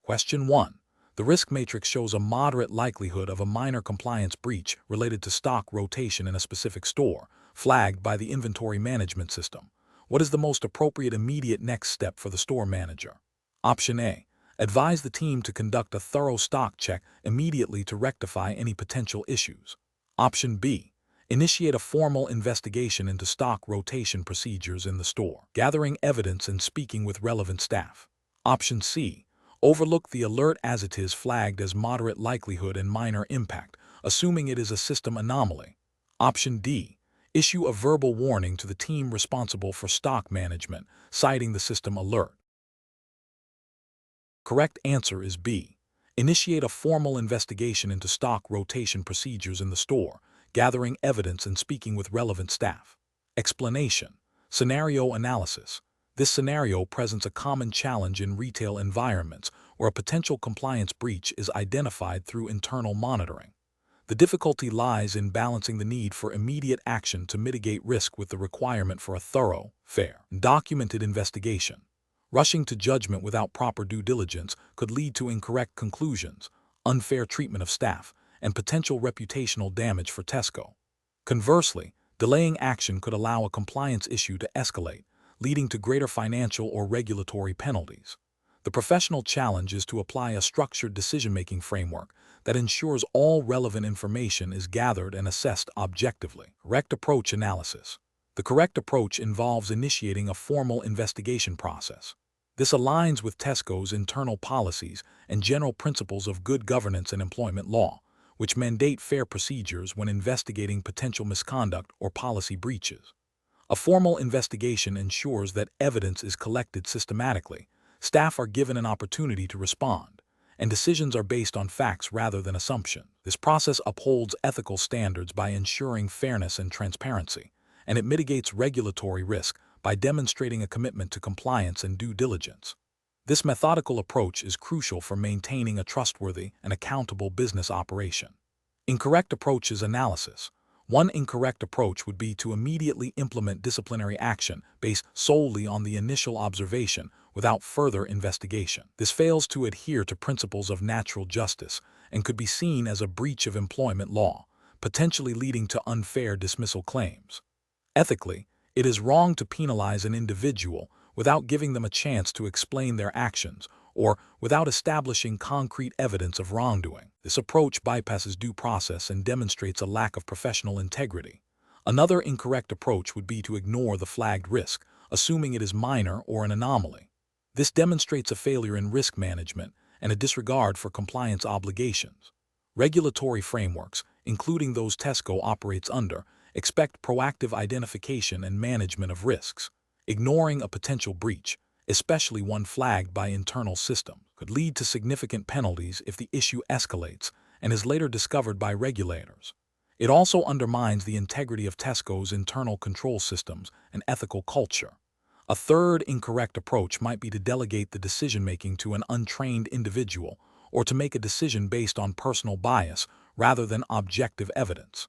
Question 1. The risk matrix shows a moderate likelihood of a minor compliance breach related to stock rotation in a specific store, flagged by the inventory management system. What is the most appropriate immediate next step for the store manager? Option A. Advise the team to conduct a thorough stock check immediately to rectify any potential issues. Option B. Initiate a formal investigation into stock rotation procedures in the store, gathering evidence and speaking with relevant staff. Option C. Overlook the alert as it is flagged as moderate likelihood and minor impact, assuming it is a system anomaly. Option D. Issue a verbal warning to the team responsible for stock management, citing the system alert. Correct answer is B. Initiate a formal investigation into stock rotation procedures in the store, gathering evidence and speaking with relevant staff. Explanation. Scenario analysis. This scenario presents a common challenge in retail environments where a potential compliance breach is identified through internal monitoring. The difficulty lies in balancing the need for immediate action to mitigate risk with the requirement for a thorough, fair, and documented investigation. Rushing to judgment without proper due diligence could lead to incorrect conclusions, unfair treatment of staff, and potential reputational damage for Tesco. Conversely, delaying action could allow a compliance issue to escalate, leading to greater financial or regulatory penalties. The professional challenge is to apply a structured decision-making framework that ensures all relevant information is gathered and assessed objectively. Correct approach analysis. The correct approach involves initiating a formal investigation process. This aligns with Tesco's internal policies and general principles of good governance and employment law, which mandate fair procedures when investigating potential misconduct or policy breaches. A formal investigation ensures that evidence is collected systematically, staff are given an opportunity to respond, and decisions are based on facts rather than assumptions. This process upholds ethical standards by ensuring fairness and transparency, and it mitigates regulatory risk by demonstrating a commitment to compliance and due diligence. This methodical approach is crucial for maintaining a trustworthy and accountable business operation. Incorrect approaches analysis. One incorrect approach would be to immediately implement disciplinary action based solely on the initial observation without further investigation. This fails to adhere to principles of natural justice and could be seen as a breach of employment law, potentially leading to unfair dismissal claims. Ethically, it is wrong to penalize an individual without giving them a chance to explain their actions or without establishing concrete evidence of wrongdoing. This approach bypasses due process and demonstrates a lack of professional integrity. Another incorrect approach would be to ignore the flagged risk, assuming it is minor or an anomaly. This demonstrates a failure in risk management and a disregard for compliance obligations. Regulatory frameworks, including those Tesco operates under, expect proactive identification and management of risks. Ignoring a potential breach, especially one flagged by internal systems, could lead to significant penalties if the issue escalates and is later discovered by regulators. It also undermines the integrity of Tesco's internal control systems and ethical culture. A third incorrect approach might be to delegate the decision-making to an untrained individual or to make a decision based on personal bias rather than objective evidence.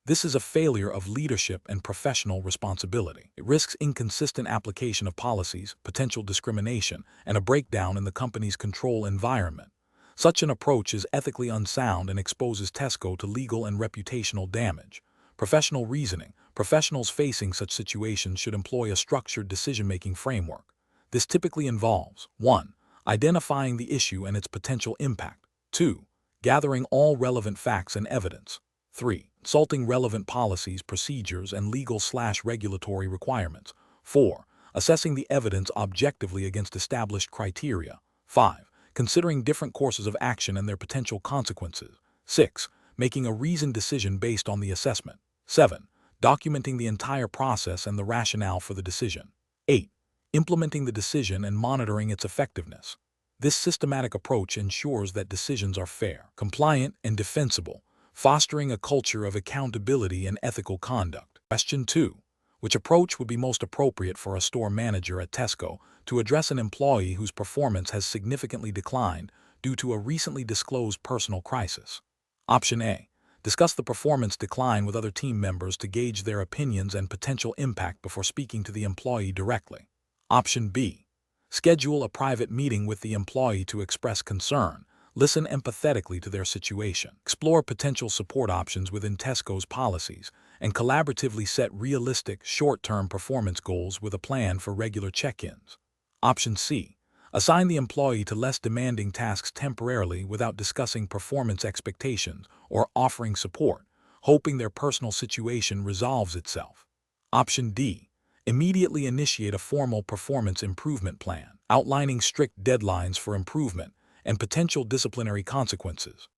This is a failure of leadership and professional responsibility. It risks inconsistent application of policies, potential discrimination, and a breakdown in the company's control environment. Such an approach is ethically unsound and exposes Tesco to legal and reputational damage. Professional reasoning. Professionals facing such situations should employ a structured decision-making framework. This typically involves 1. Identifying the issue and its potential impact. 2. Gathering all relevant facts and evidence. 3. Consulting relevant policies, procedures, and legal/regulatory requirements. 4. Assessing the evidence objectively against established criteria. 5. Considering different courses of action and their potential consequences. 6. Making a reasoned decision based on the assessment. 7. Documenting the entire process and the rationale for the decision. 8. Implementing the decision and monitoring its effectiveness. This systematic approach ensures that decisions are fair, compliant, and defensible, fostering a culture of accountability and ethical conduct. Question 2. Which approach would be most appropriate for a store manager at Tesco to address an employee whose performance has significantly declined due to a recently disclosed personal crisis? Option A. Discuss the performance decline with other team members to gauge their opinions and potential impact before speaking to the employee directly. Option B. Schedule a private meeting with the employee to express concern. Listen empathetically to their situation. Explore potential support options within Tesco's policies, and collaboratively set realistic, short-term performance goals with a plan for regular check-ins. Option C. Assign the employee to less demanding tasks temporarily without discussing performance expectations or offering support, hoping their personal situation resolves itself. Option D. Immediately initiate a formal performance improvement plan, outlining strict deadlines for improvement and potential disciplinary consequences.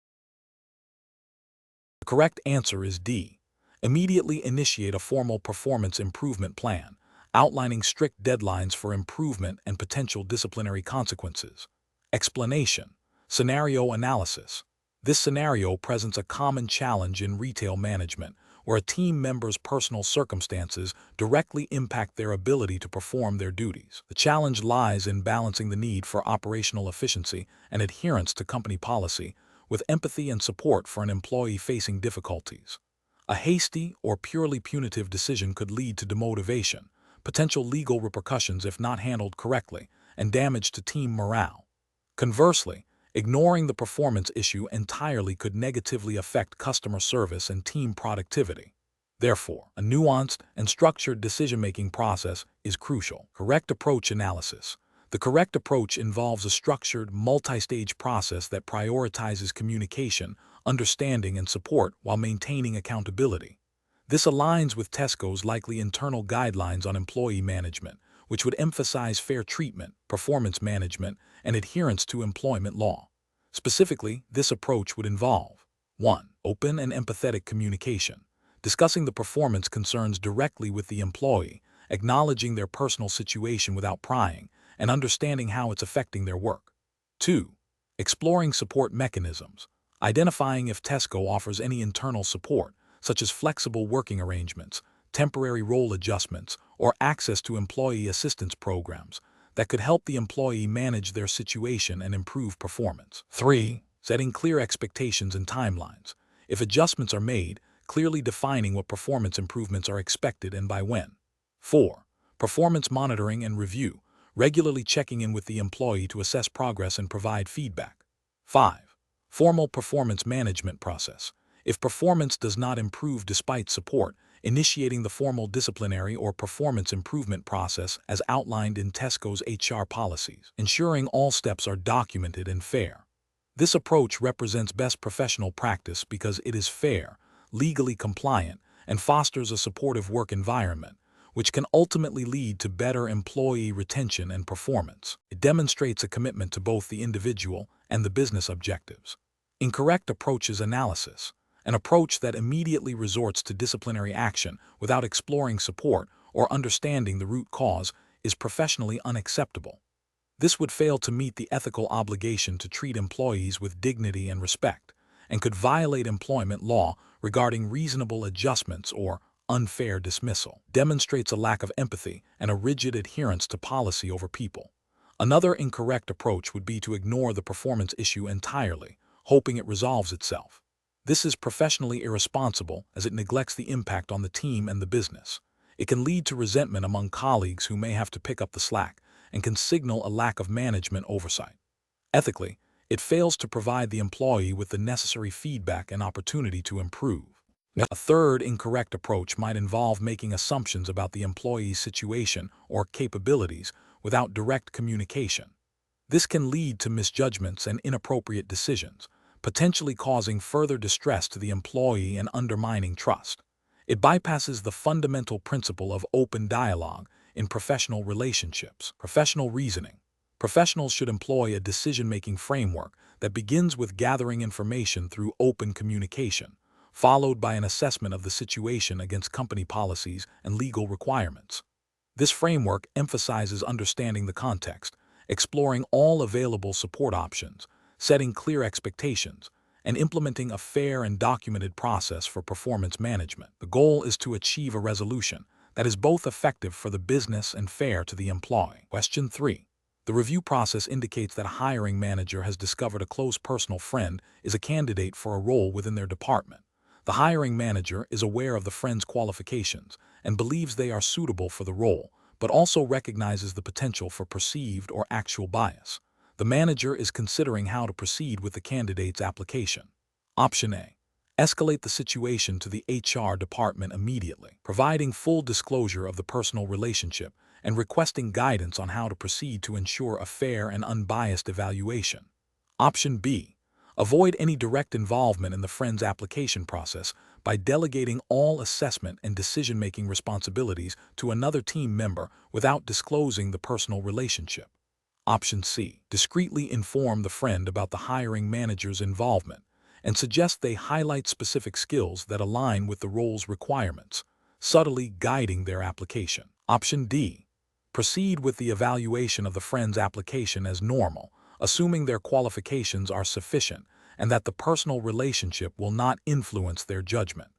The correct answer is D. Immediately initiate a formal performance improvement plan, outlining strict deadlines for improvement and potential disciplinary consequences. Explanation. Scenario analysis. This scenario presents a common challenge in retail management, where a team member's personal circumstances directly impact their ability to perform their duties. The challenge lies in balancing the need for operational efficiency and adherence to company policy with empathy and support for an employee facing difficulties. A hasty or purely punitive decision could lead to demotivation, potential legal repercussions if not handled correctly, and damage to team morale. Conversely, ignoring the performance issue entirely could negatively affect customer service and team productivity. Therefore, a nuanced and structured decision-making process is crucial. Correct approach analysis. The correct approach involves a structured, multi-stage process that prioritizes communication, understanding, and support while maintaining accountability. This aligns with Tesco's likely internal guidelines on employee management, which would emphasize fair treatment, performance management, and adherence to employment law. Specifically, this approach would involve 1. Open and empathetic communication, discussing the performance concerns directly with the employee, acknowledging their personal situation without prying, and understanding how it's affecting their work. 2. Exploring support mechanisms, identifying if Tesco offers any internal support, such as flexible working arrangements, temporary role adjustments, or access to employee assistance programs that could help the employee manage their situation and improve performance. 3. Setting clear expectations and timelines. If adjustments are made, clearly defining what performance improvements are expected and by when. 4. Performance monitoring and review, regularly checking in with the employee to assess progress and provide feedback. 5. Formal performance management process. If performance does not improve despite support, initiating the formal disciplinary or performance improvement process as outlined in Tesco's HR policies, ensuring all steps are documented and fair. This approach represents best professional practice because it is fair, legally compliant, and fosters a supportive work environment, which can ultimately lead to better employee retention and performance. It demonstrates a commitment to both the individual and the business objectives. Incorrect approaches analysis. An approach that immediately resorts to disciplinary action without exploring support or understanding the root cause is professionally unacceptable. This would fail to meet the ethical obligation to treat employees with dignity and respect, and could violate employment law regarding reasonable adjustments or unfair dismissal. Demonstrates a lack of empathy and a rigid adherence to policy over people. Another incorrect approach would be to ignore the performance issue entirely, hoping it resolves itself. This is professionally irresponsible as it neglects the impact on the team and the business. It can lead to resentment among colleagues who may have to pick up the slack and can signal a lack of management oversight. Ethically, it fails to provide the employee with the necessary feedback and opportunity to improve. A third incorrect approach might involve making assumptions about the employee's situation or capabilities without direct communication. This can lead to misjudgments and inappropriate decisions, potentially causing further distress to the employee and undermining trust. It bypasses the fundamental principle of open dialogue in professional relationships. Professional reasoning. Professionals should employ a decision-making framework that begins with gathering information through open communication, followed by an assessment of the situation against company policies and legal requirements. This framework emphasizes understanding the context, exploring all available support options, setting clear expectations, and implementing a fair and documented process for performance management. The goal is to achieve a resolution that is both effective for the business and fair to the employee. Question 3. The review process indicates that a hiring manager has discovered a close personal friend is a candidate for a role within their department. The hiring manager is aware of the friend's qualifications and believes they are suitable for the role, but also recognizes the potential for perceived or actual bias. The manager is considering how to proceed with the candidate's application. Option A. Escalate the situation to the HR department immediately, providing full disclosure of the personal relationship and requesting guidance on how to proceed to ensure a fair and unbiased evaluation. Option B. Avoid any direct involvement in the friend's application process by delegating all assessment and decision-making responsibilities to another team member without disclosing the personal relationship. Option C. Discreetly inform the friend about the hiring manager's involvement and suggest they highlight specific skills that align with the role's requirements, subtly guiding their application. Option D. Proceed with the evaluation of the friend's application as normal, assuming their qualifications are sufficient and that the personal relationship will not influence their judgment.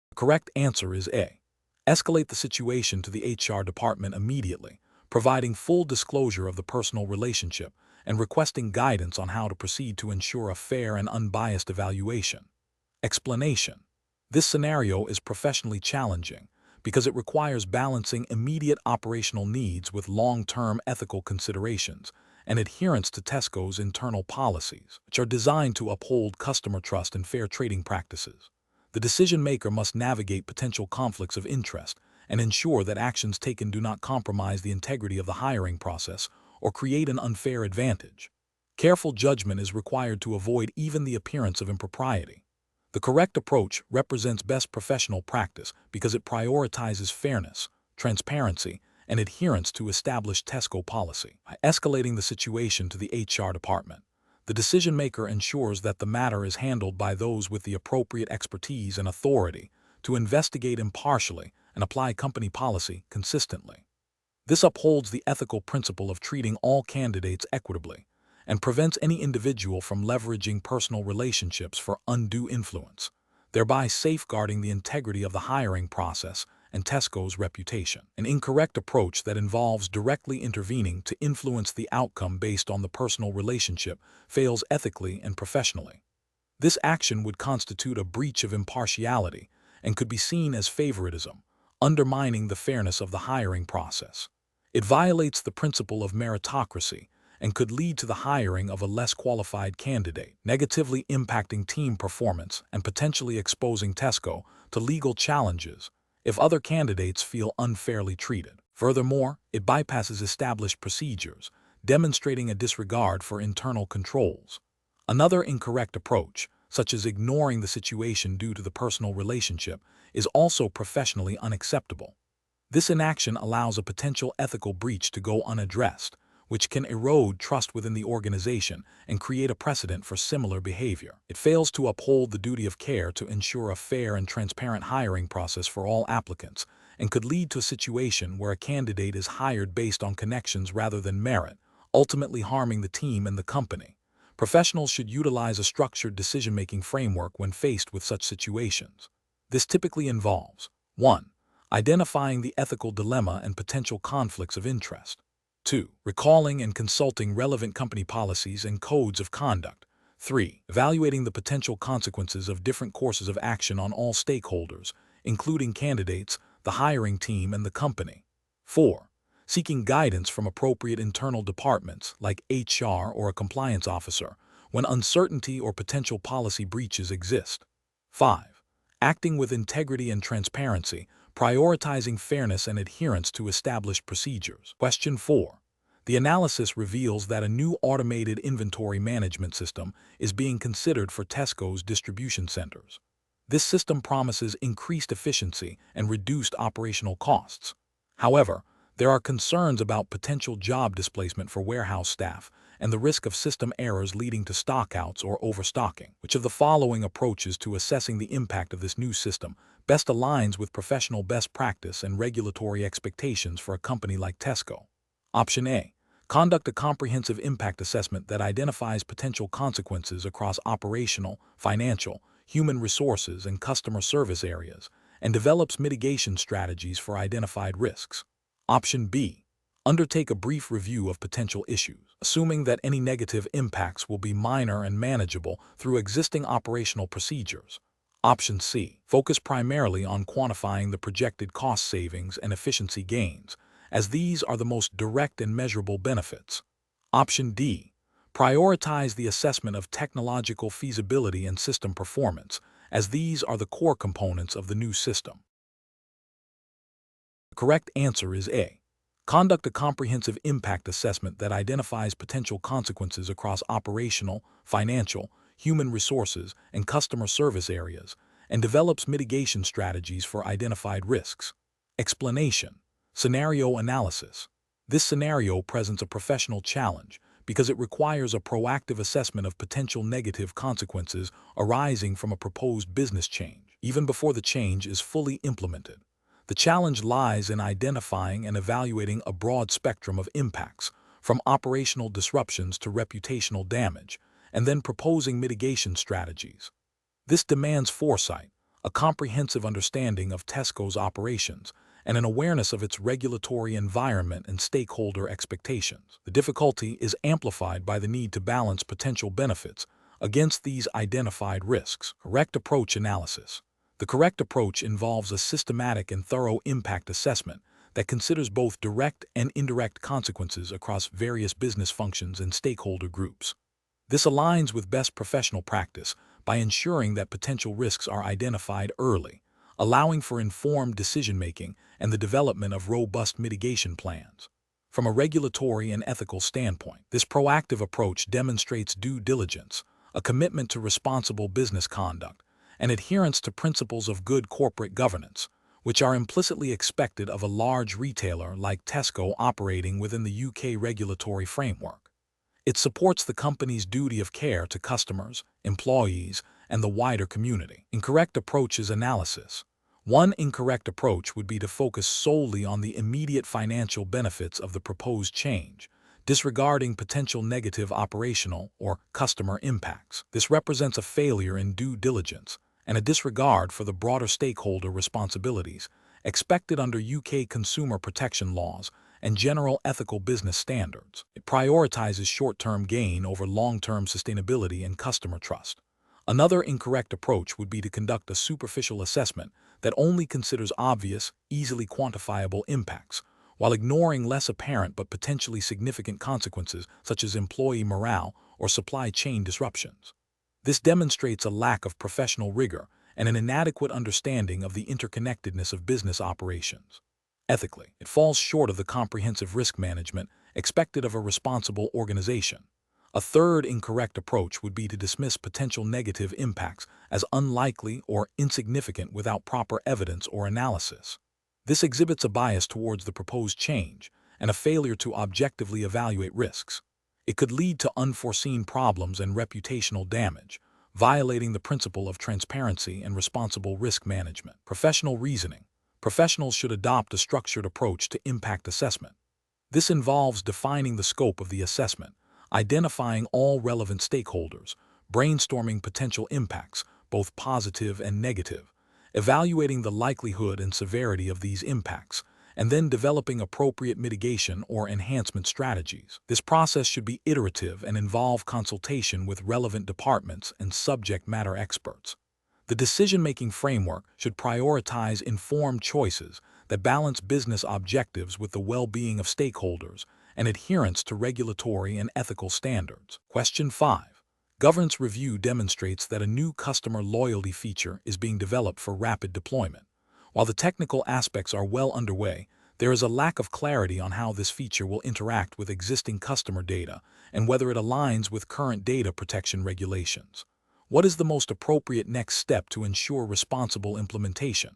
The correct answer is A. Escalate the situation to the HR department immediately, providing full disclosure of the personal relationship and requesting guidance on how to proceed to ensure a fair and unbiased evaluation. Explanation. This scenario is professionally challenging because it requires balancing immediate operational needs with long-term ethical considerations and adherence to Tesco's internal policies, which are designed to uphold customer trust and fair trading practices. The decision-maker must navigate potential conflicts of interest and ensure that actions taken do not compromise the integrity of the hiring process or create an unfair advantage. Careful judgment is required to avoid even the appearance of impropriety. The correct approach represents best professional practice because it prioritizes fairness, transparency, and adherence to established Tesco policy. By escalating the situation to the HR department, the decision-maker ensures that the matter is handled by those with the appropriate expertise and authority to investigate impartially and apply company policy consistently. This upholds the ethical principle of treating all candidates equitably and prevents any individual from leveraging personal relationships for undue influence, thereby safeguarding the integrity of the hiring process and Tesco's reputation. An incorrect approach that involves directly intervening to influence the outcome based on the personal relationship fails ethically and professionally. This action would constitute a breach of impartiality and could be seen as favoritism, undermining the fairness of the hiring process. It violates the principle of meritocracy and could lead to the hiring of a less qualified candidate, negatively impacting team performance and potentially exposing Tesco to legal challenges if other candidates feel unfairly treated. Furthermore, it bypasses established procedures, demonstrating a disregard for internal controls. Another incorrect approach, such as ignoring the situation due to the personal relationship, is also professionally unacceptable. This inaction allows a potential ethical breach to go unaddressed, which can erode trust within the organization and create a precedent for similar behavior. It fails to uphold the duty of care to ensure a fair and transparent hiring process for all applicants and could lead to a situation where a candidate is hired based on connections rather than merit, ultimately harming the team and the company. Professionals should utilize a structured decision-making framework when faced with such situations. This typically involves 1. Identifying the ethical dilemma and potential conflicts of interest. 2. Recalling and consulting relevant company policies and codes of conduct. 3. Evaluating the potential consequences of different courses of action on all stakeholders, including candidates, the hiring team, and the company. 4. Seeking guidance from appropriate internal departments like HR or a compliance officer when uncertainty or potential policy breaches exist. 5. Acting with integrity and transparency, prioritizing fairness and adherence to established procedures. Question 4. The analysis reveals that a new automated inventory management system is being considered for Tesco's distribution centers. This system promises increased efficiency and reduced operational costs. However, there are concerns about potential job displacement for warehouse staff and the risk of system errors leading to stockouts or overstocking. Which of the following approaches to assessing the impact of this new system best aligns with professional best practice and regulatory expectations for a company like Tesco? Option A. Conduct a comprehensive impact assessment that identifies potential consequences across operational, financial, human resources, and customer service areas, and develops mitigation strategies for identified risks. Option B. Undertake a brief review of potential issues, assuming that any negative impacts will be minor and manageable through existing operational procedures. Option C. Focus primarily on quantifying the projected cost savings and efficiency gains, as these are the most direct and measurable benefits. Option D. Prioritize the assessment of technological feasibility and system performance, as these are the core components of the new system. The correct answer is A. Conduct a comprehensive impact assessment that identifies potential consequences across operational, financial, human resources, and customer service areas, and develops mitigation strategies for identified risks. Explanation. Scenario analysis. This scenario presents a professional challenge because it requires a proactive assessment of potential negative consequences arising from a proposed business change, even before the change is fully implemented. The challenge lies in identifying and evaluating a broad spectrum of impacts, from operational disruptions to reputational damage, and then proposing mitigation strategies. This demands foresight, a comprehensive understanding of Tesco's operations, and an awareness of its regulatory environment and stakeholder expectations. The difficulty is amplified by the need to balance potential benefits against these identified risks. Correct approach analysis. The correct approach involves a systematic and thorough impact assessment that considers both direct and indirect consequences across various business functions and stakeholder groups. This aligns with best professional practice by ensuring that potential risks are identified early, allowing for informed decision-making and the development of robust mitigation plans. From a regulatory and ethical standpoint, this proactive approach demonstrates due diligence, a commitment to responsible business conduct, and adherence to principles of good corporate governance, which are implicitly expected of a large retailer like Tesco operating within the UK regulatory framework. It supports the company's duty of care to customers, employees, and the wider community. Incorrect approach is analysis. One incorrect approach would be to focus solely on the immediate financial benefits of the proposed change, disregarding potential negative operational or customer impacts. This represents a failure in due diligence and a disregard for the broader stakeholder responsibilities expected under UK consumer protection laws and general ethical business standards. It prioritizes short-term gain over long-term sustainability and customer trust. Another incorrect approach would be to conduct a superficial assessment that only considers obvious, easily quantifiable impacts, while ignoring less apparent but potentially significant consequences such as employee morale or supply chain disruptions. This demonstrates a lack of professional rigor and an inadequate understanding of the interconnectedness of business operations. Ethically, it falls short of the comprehensive risk management expected of a responsible organization. A third incorrect approach would be to dismiss potential negative impacts as unlikely or insignificant without proper evidence or analysis. This exhibits a bias towards the proposed change and a failure to objectively evaluate risks. It could lead to unforeseen problems and reputational damage, violating the principle of transparency and responsible risk management. Professional reasoning. Professionals should adopt a structured approach to impact assessment. This involves defining the scope of the assessment, identifying all relevant stakeholders, brainstorming potential impacts, both positive and negative, evaluating the likelihood and severity of these impacts, and then developing appropriate mitigation or enhancement strategies. This process should be iterative and involve consultation with relevant departments and subject matter experts. The decision-making framework should prioritize informed choices that balance business objectives with the well-being of stakeholders and adherence to regulatory and ethical standards. Question 5. Governance review demonstrates that a new customer loyalty feature is being developed for rapid deployment. While the technical aspects are well underway, there is a lack of clarity on how this feature will interact with existing customer data and whether it aligns with current data protection regulations. What is the most appropriate next step to ensure responsible implementation?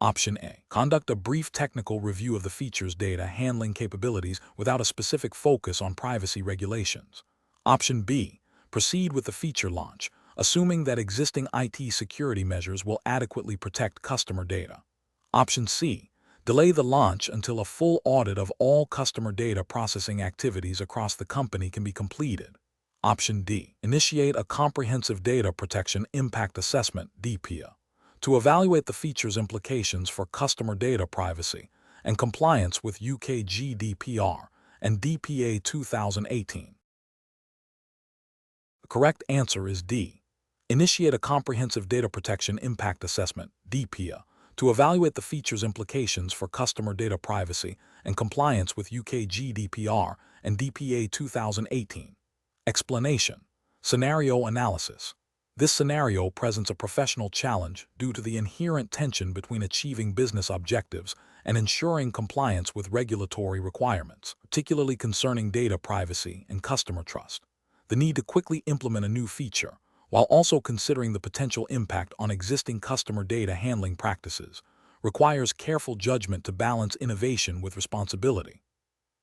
Option A. Conduct a brief technical review of the feature's data handling capabilities without a specific focus on privacy regulations. Option B. Proceed with the feature launch, assuming that existing IT security measures will adequately protect customer data. Option C. Delay the launch until a full audit of all customer data processing activities across the company can be completed. Option D. Initiate a comprehensive data protection impact assessment (DPIA) to evaluate the feature's implications for customer data privacy and compliance with UK GDPR and DPA 2018. The correct answer is D. Initiate a comprehensive data protection impact assessment, DPIA, to evaluate the feature's implications for customer data privacy and compliance with UK GDPR and DPA 2018. Explanation. Scenario analysis. This scenario presents a professional challenge due to the inherent tension between achieving business objectives and ensuring compliance with regulatory requirements, particularly concerning data privacy and customer trust. The need to quickly implement a new feature, while also considering the potential impact on existing customer data handling practices, requires careful judgment to balance innovation with responsibility.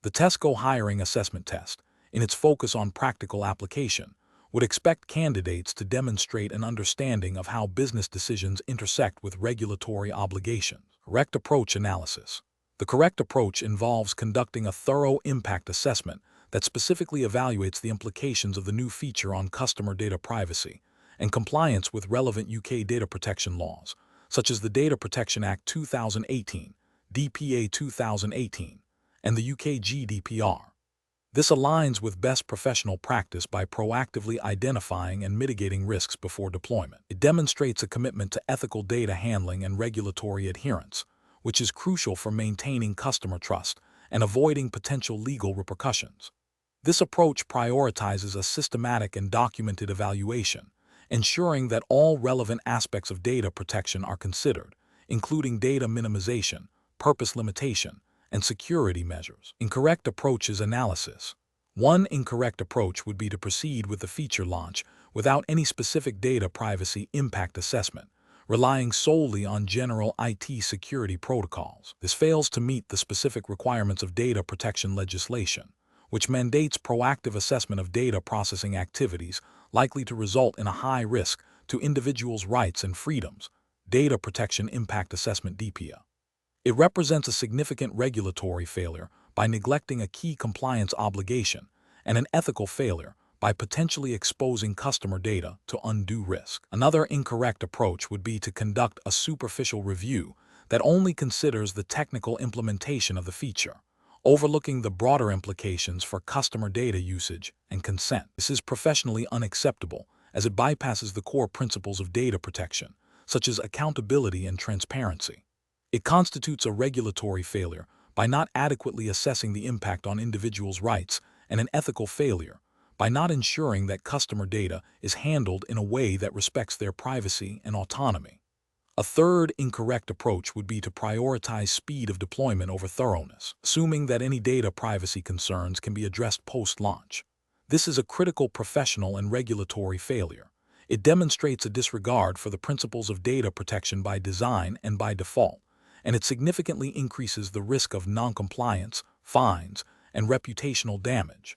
The Tesco hiring assessment test, in its focus on practical application, would expect candidates to demonstrate an understanding of how business decisions intersect with regulatory obligations. Correct approach analysis. The correct approach involves conducting a thorough impact assessment that specifically evaluates the implications of the new feature on customer data privacy and compliance with relevant UK data protection laws, such as the Data Protection Act 2018, DPA 2018, and the UK GDPR. This aligns with best professional practice by proactively identifying and mitigating risks before deployment. It demonstrates a commitment to ethical data handling and regulatory adherence, which is crucial for maintaining customer trust and avoiding potential legal repercussions. This approach prioritizes a systematic and documented evaluation, ensuring that all relevant aspects of data protection are considered, including data minimization, purpose limitation, and security measures. Incorrect approaches analysis. One incorrect approach would be to proceed with the feature launch without any specific data privacy impact assessment, relying solely on general IT security protocols. This fails to meet the specific requirements of data protection legislation, which mandates proactive assessment of data processing activities likely to result in a high risk to individuals' rights and freedoms. Data Protection Impact Assessment (DPIA). It represents a significant regulatory failure by neglecting a key compliance obligation and an ethical failure by potentially exposing customer data to undue risk. Another incorrect approach would be to conduct a superficial review that only considers the technical implementation of the feature, overlooking the broader implications for customer data usage and consent. This is professionally unacceptable as it bypasses the core principles of data protection, such as accountability and transparency. It constitutes a regulatory failure by not adequately assessing the impact on individuals' rights and an ethical failure by not ensuring that customer data is handled in a way that respects their privacy and autonomy. A third incorrect approach would be to prioritize speed of deployment over thoroughness, assuming that any data privacy concerns can be addressed post-launch. This is a critical professional and regulatory failure. It demonstrates a disregard for the principles of data protection by design and by default, and it significantly increases the risk of non-compliance, fines, and reputational damage.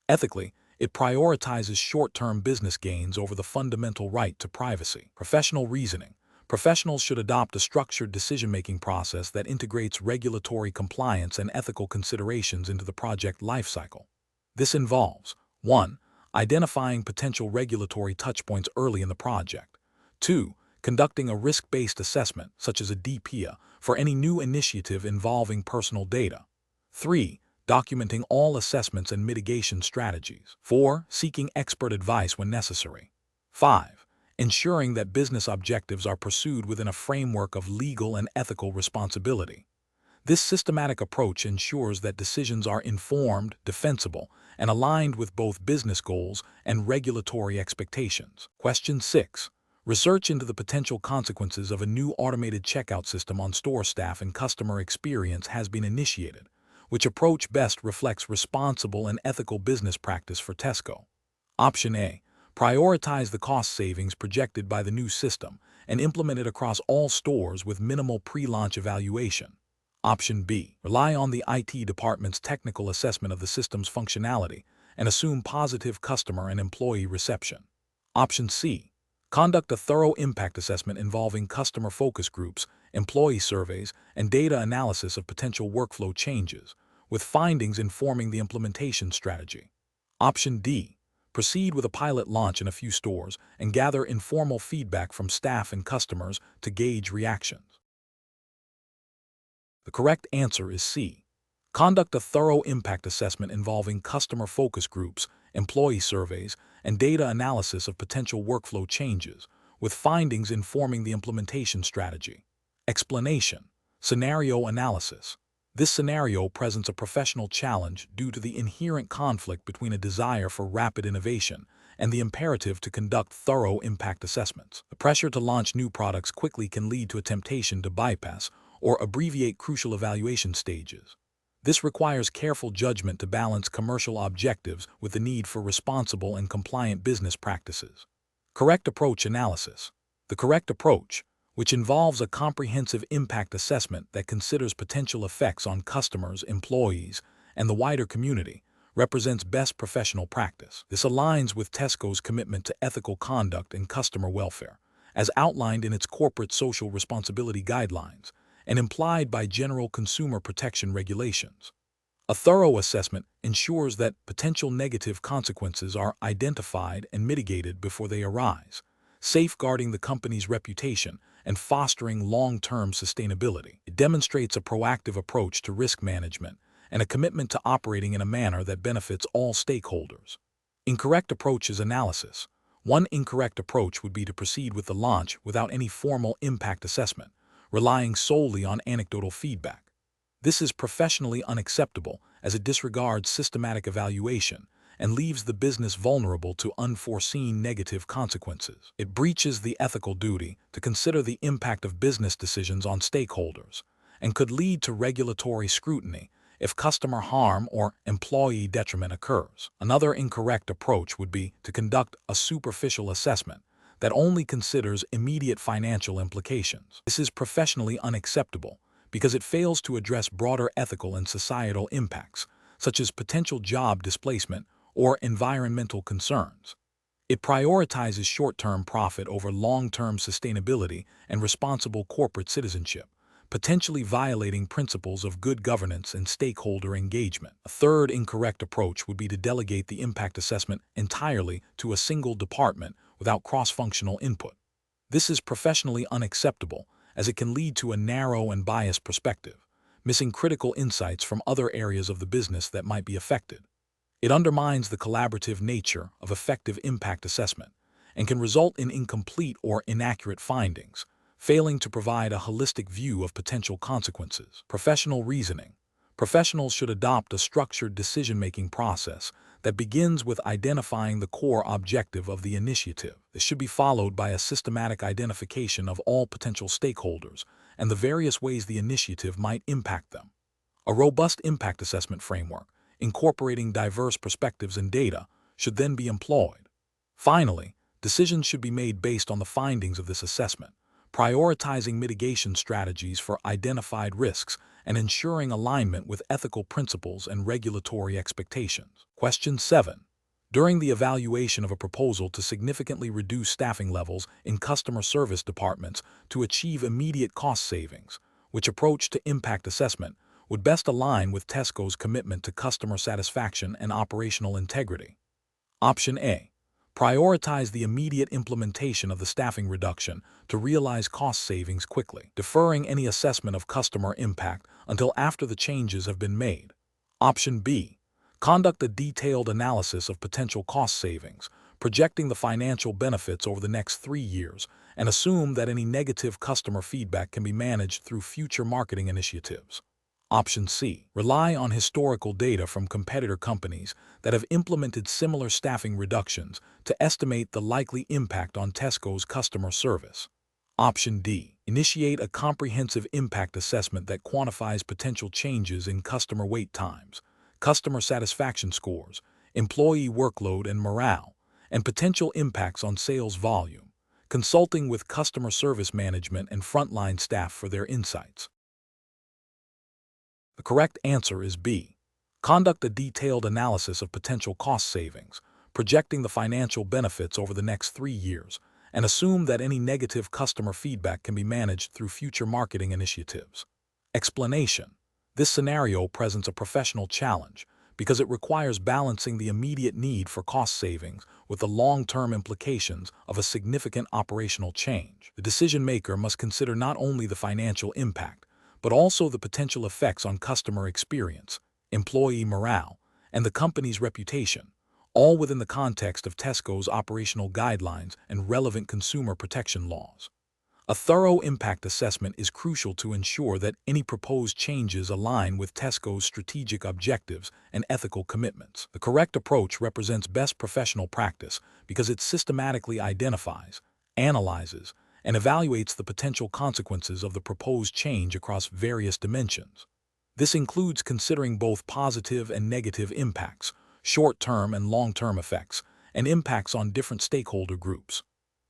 Ethically, it prioritizes short-term business gains over the fundamental right to privacy. Professional reasoning. Professionals should adopt a structured decision-making process that integrates regulatory compliance and ethical considerations into the project lifecycle. This involves 1. Identifying potential regulatory touchpoints early in the project. 2. Conducting a risk-based assessment, such as a DPIA, for any new initiative involving personal data. 3. Documenting all assessments and mitigation strategies. 4. Seeking expert advice when necessary. 5. Ensuring that business objectives are pursued within a framework of legal and ethical responsibility. This systematic approach ensures that decisions are informed, defensible, and aligned with both business goals and regulatory expectations. Question 6. Research into the potential consequences of a new automated checkout system on store staff and customer experience has been initiated. Which approach best reflects responsible and ethical business practice for Tesco? Option A. Prioritize the cost savings projected by the new system and implement it across all stores with minimal pre-launch evaluation. Option B. Rely on the IT department's technical assessment of the system's functionality and assume positive customer and employee reception. Option C. Conduct a thorough impact assessment involving customer focus groups, employee surveys, and data analysis of potential workflow changes, with findings informing the implementation strategy. Option D. Proceed with a pilot launch in a few stores and gather informal feedback from staff and customers to gauge reactions. The correct answer is C. Conduct a thorough impact assessment involving customer focus groups, employee surveys, and data analysis of potential workflow changes, with findings informing the implementation strategy. Explanation: scenario analysis. This scenario presents a professional challenge due to the inherent conflict between a desire for rapid innovation and the imperative to conduct thorough impact assessments. The pressure to launch new products quickly can lead to a temptation to bypass or abbreviate crucial evaluation stages. This requires careful judgment to balance commercial objectives with the need for responsible and compliant business practices. Correct approach analysis. The correct approach, which involves a comprehensive impact assessment that considers potential effects on customers, employees, and the wider community, represents best professional practice. This aligns with Tesco's commitment to ethical conduct and customer welfare, as outlined in its corporate social responsibility guidelines and implied by general consumer protection regulations. A thorough assessment ensures that potential negative consequences are identified and mitigated before they arise, safeguarding the company's reputation and fostering long-term sustainability. It demonstrates a proactive approach to risk management and a commitment to operating in a manner that benefits all stakeholders. Incorrect approaches analysis. One incorrect approach would be to proceed with the launch without any formal impact assessment, relying solely on anecdotal feedback. This is professionally unacceptable as it disregards systematic evaluation and leaves the business vulnerable to unforeseen negative consequences. It breaches the ethical duty to consider the impact of business decisions on stakeholders and could lead to regulatory scrutiny if customer harm or employee detriment occurs. Another incorrect approach would be to conduct a superficial assessment that only considers immediate financial implications. This is professionally unacceptable because it fails to address broader ethical and societal impacts, such as potential job displacement or environmental concerns. It prioritizes short-term profit over long-term sustainability and responsible corporate citizenship, potentially violating principles of good governance and stakeholder engagement. A third incorrect approach would be to delegate the impact assessment entirely to a single department without cross-functional input. This is professionally unacceptable as it can lead to a narrow and biased perspective, missing critical insights from other areas of the business that might be affected. It undermines the collaborative nature of effective impact assessment and can result in incomplete or inaccurate findings, failing to provide a holistic view of potential consequences. Professional reasoning. Professionals should adopt a structured decision-making process that begins with identifying the core objective of the initiative. This should be followed by a systematic identification of all potential stakeholders and the various ways the initiative might impact them. A robust impact assessment framework, incorporating diverse perspectives and data, should then be employed. Finally, decisions should be made based on the findings of this assessment, prioritizing mitigation strategies for identified risks and ensuring alignment with ethical principles and regulatory expectations. Question 7. During the evaluation of a proposal to significantly reduce staffing levels in customer service departments to achieve immediate cost savings, which approach to impact assessment would best align with Tesco's commitment to customer satisfaction and operational integrity? Option A. Prioritize the immediate implementation of the staffing reduction to realize cost savings quickly, deferring any assessment of customer impact until after the changes have been made. Option B. Conduct a detailed analysis of potential cost savings, projecting the financial benefits over the next 3 years, and assume that any negative customer feedback can be managed through future marketing initiatives. Option C. Rely on historical data from competitor companies that have implemented similar staffing reductions to estimate the likely impact on Tesco's customer service. Option D. Initiate a comprehensive impact assessment that quantifies potential changes in customer wait times, customer satisfaction scores, employee workload and morale, and potential impacts on sales volume, consulting with customer service management and frontline staff for their insights. The correct answer is B. Conduct a detailed analysis of potential cost savings, projecting the financial benefits over the next 3 years, and assume that any negative customer feedback can be managed through future marketing initiatives. Explanation. This scenario presents a professional challenge because it requires balancing the immediate need for cost savings with the long-term implications of a significant operational change. The decision maker must consider not only the financial impact, but also the potential effects on customer experience, employee morale, and the company's reputation, all within the context of Tesco's operational guidelines and relevant consumer protection laws. A thorough impact assessment is crucial to ensure that any proposed changes align with Tesco's strategic objectives and ethical commitments. The correct approach represents best professional practice because it systematically identifies, analyzes, and evaluates the potential consequences of the proposed change across various dimensions. This includes considering both positive and negative impacts, short-term and long-term effects, and impacts on different stakeholder groups.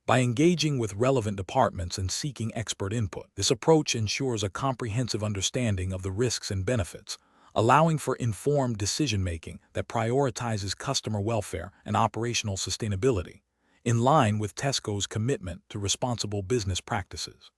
By engaging with relevant departments and seeking expert input, this approach ensures a comprehensive understanding of the risks and benefits, allowing for informed decision-making that prioritizes customer welfare and operational sustainability, in line with Tesco's commitment to responsible business practices.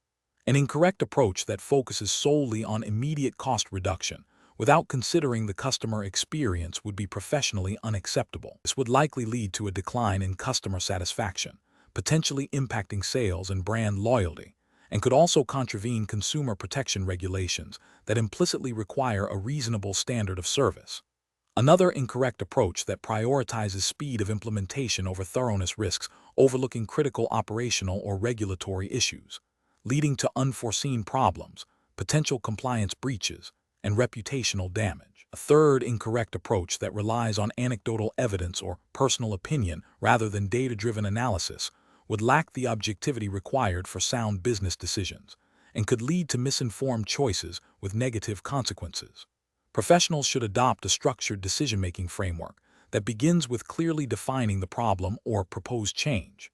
An incorrect approach that focuses solely on immediate cost reduction without considering the customer experience would be professionally unacceptable. This would likely lead to a decline in customer satisfaction, potentially impacting sales and brand loyalty, and could also contravene consumer protection regulations that implicitly require a reasonable standard of service. Another incorrect approach that prioritizes speed of implementation over thoroughness risks overlooking critical operational or regulatory issues, leading to unforeseen problems, potential compliance breaches, and reputational damage. A third incorrect approach that relies on anecdotal evidence or personal opinion rather than data-driven analysis would lack the objectivity required for sound business decisions and could lead to misinformed choices with negative consequences. Professionals should adopt a structured decision-making framework that begins with clearly defining the problem or proposed change.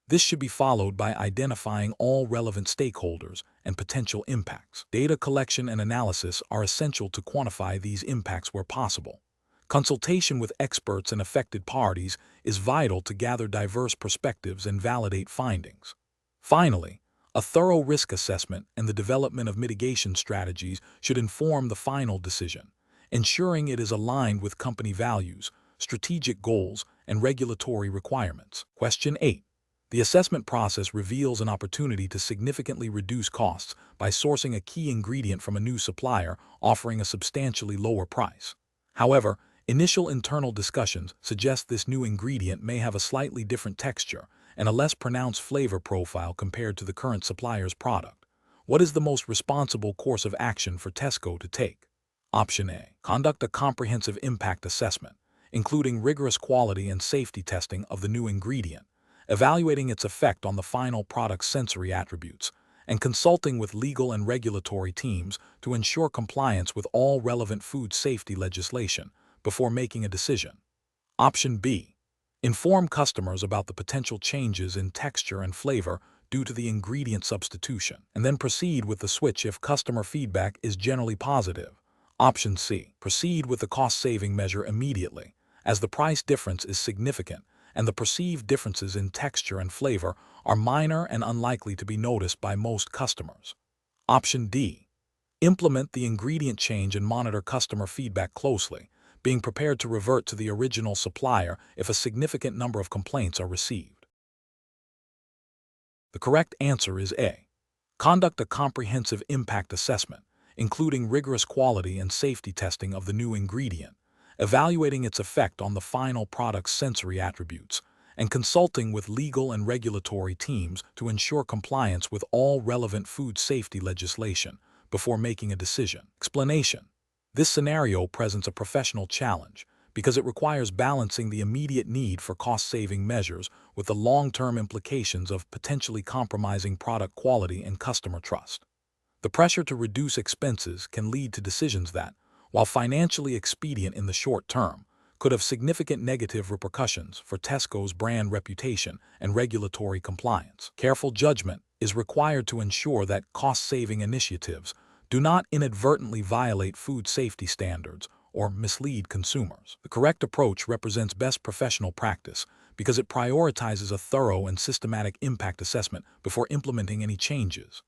This should be followed by identifying all relevant stakeholders and potential impacts. Data collection and analysis are essential to quantify these impacts where possible. Consultation with experts and affected parties is vital to gather diverse perspectives and validate findings. Finally, a thorough risk assessment and the development of mitigation strategies should inform the final decision, ensuring it is aligned with company values, strategic goals, and regulatory requirements. Question 8. The assessment process reveals an opportunity to significantly reduce costs by sourcing a key ingredient from a new supplier offering a substantially lower price. However, initial internal discussions suggest this new ingredient may have a slightly different texture and a less pronounced flavor profile compared to the current supplier's product. What is the most responsible course of action for Tesco to take? Option A. Conduct a comprehensive impact assessment, including rigorous quality and safety testing of the new ingredient, evaluating its effect on the final product's sensory attributes, and consulting with legal and regulatory teams to ensure compliance with all relevant food safety legislation before making a decision. Option B. Inform customers about the potential changes in texture and flavor due to the ingredient substitution, and then proceed with the switch if customer feedback is generally positive. Option C. Proceed with the cost-saving measure immediately, as the price difference is significant and the perceived differences in texture and flavor are minor and unlikely to be noticed by most customers. Option D. Implement the ingredient change and monitor customer feedback closely, being prepared to revert to the original supplier if a significant number of complaints are received. The correct answer is A. Conduct a comprehensive impact assessment, including rigorous quality and safety testing of the new ingredient, evaluating its effect on the final product's sensory attributes, and consulting with legal and regulatory teams to ensure compliance with all relevant food safety legislation before making a decision. Explanation. This scenario presents a professional challenge because it requires balancing the immediate need for cost-saving measures with the long-term implications of potentially compromising product quality and customer trust. The pressure to reduce expenses can lead to decisions that, while financially expedient in the short term, could have significant negative repercussions for Tesco's brand reputation and regulatory compliance. Careful judgment is required to ensure that cost-saving initiatives do not inadvertently violate food safety standards or mislead consumers. The correct approach represents best professional practice because it prioritizes a thorough and systematic impact assessment before implementing any changes.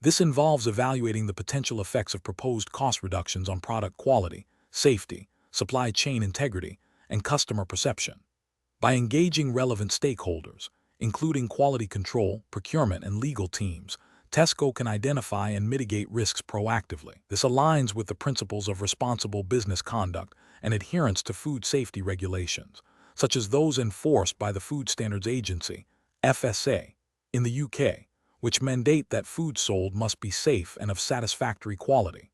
This involves evaluating the potential effects of proposed cost reductions on product quality, safety, supply chain integrity, and customer perception. By engaging relevant stakeholders, including quality control, procurement, and legal teams, Tesco can identify and mitigate risks proactively. This aligns with the principles of responsible business conduct and adherence to food safety regulations, such as those enforced by the Food Standards Agency, FSA, in the UK, which mandate that food sold must be safe and of satisfactory quality.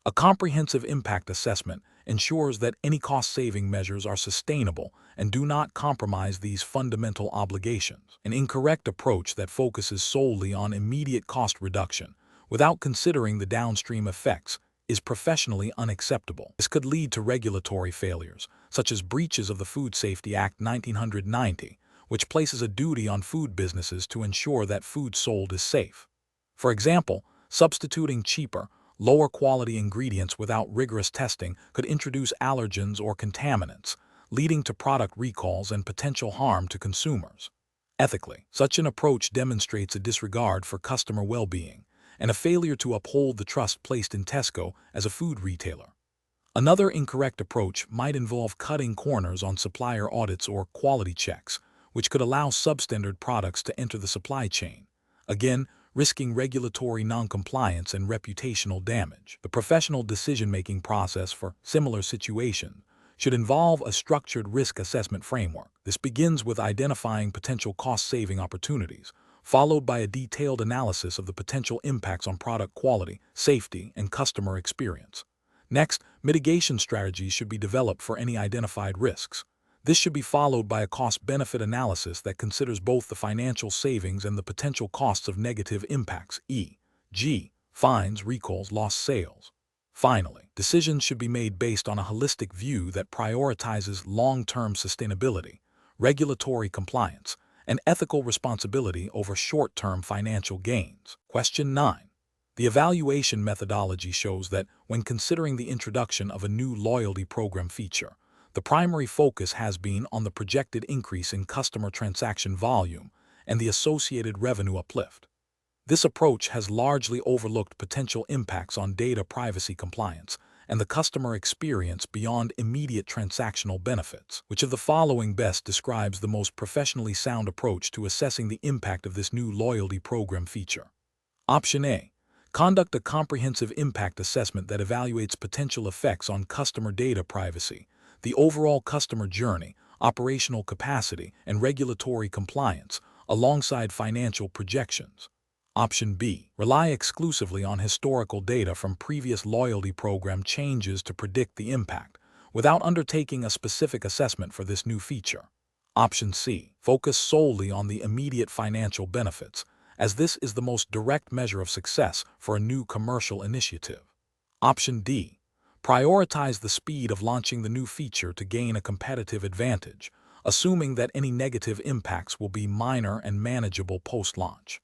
A comprehensive impact assessment ensures that any cost-saving measures are sustainable and do not compromise these fundamental obligations. An incorrect approach that focuses solely on immediate cost reduction without considering the downstream effects is professionally unacceptable. This could lead to regulatory failures, such as breaches of the Food Safety Act 1990, which places a duty on food businesses to ensure that food sold is safe. For example, substituting cheaper, lower-quality ingredients without rigorous testing could introduce allergens or contaminants, leading to product recalls and potential harm to consumers. Ethically, such an approach demonstrates a disregard for customer well-being and a failure to uphold the trust placed in Tesco as a food retailer. Another incorrect approach might involve cutting corners on supplier audits or quality checks, which could allow substandard products to enter the supply chain, again, risking regulatory noncompliance and reputational damage. The professional decision-making process for similar situations should involve a structured risk assessment framework. This begins with identifying potential cost-saving opportunities, followed by a detailed analysis of the potential impacts on product quality, safety, and customer experience. Next, mitigation strategies should be developed for any identified risks. This should be followed by a cost-benefit analysis that considers both the financial savings and the potential costs of negative impacts, e.g., fines, recalls, lost sales. Finally, decisions should be made based on a holistic view that prioritizes long-term sustainability, regulatory compliance, and ethical responsibility over short-term financial gains. Question 9. The evaluation methodology shows that when considering the introduction of a new loyalty program feature, the primary focus has been on the projected increase in customer transaction volume and the associated revenue uplift. This approach has largely overlooked potential impacts on data privacy compliance and the customer experience beyond immediate transactional benefits. Which of the following best describes the most professionally sound approach to assessing the impact of this new loyalty program feature? Option A. Conduct a comprehensive impact assessment that evaluates potential effects on customer data privacy, the overall customer journey, operational capacity, and regulatory compliance, alongside financial projections. Option B. Rely exclusively on historical data from previous loyalty program changes to predict the impact, without undertaking a specific assessment for this new feature. Option C. Focus solely on the immediate financial benefits, as this is the most direct measure of success for a new commercial initiative. Option D. Prioritize the speed of launching the new feature to gain a competitive advantage, assuming that any negative impacts will be minor and manageable post-launch.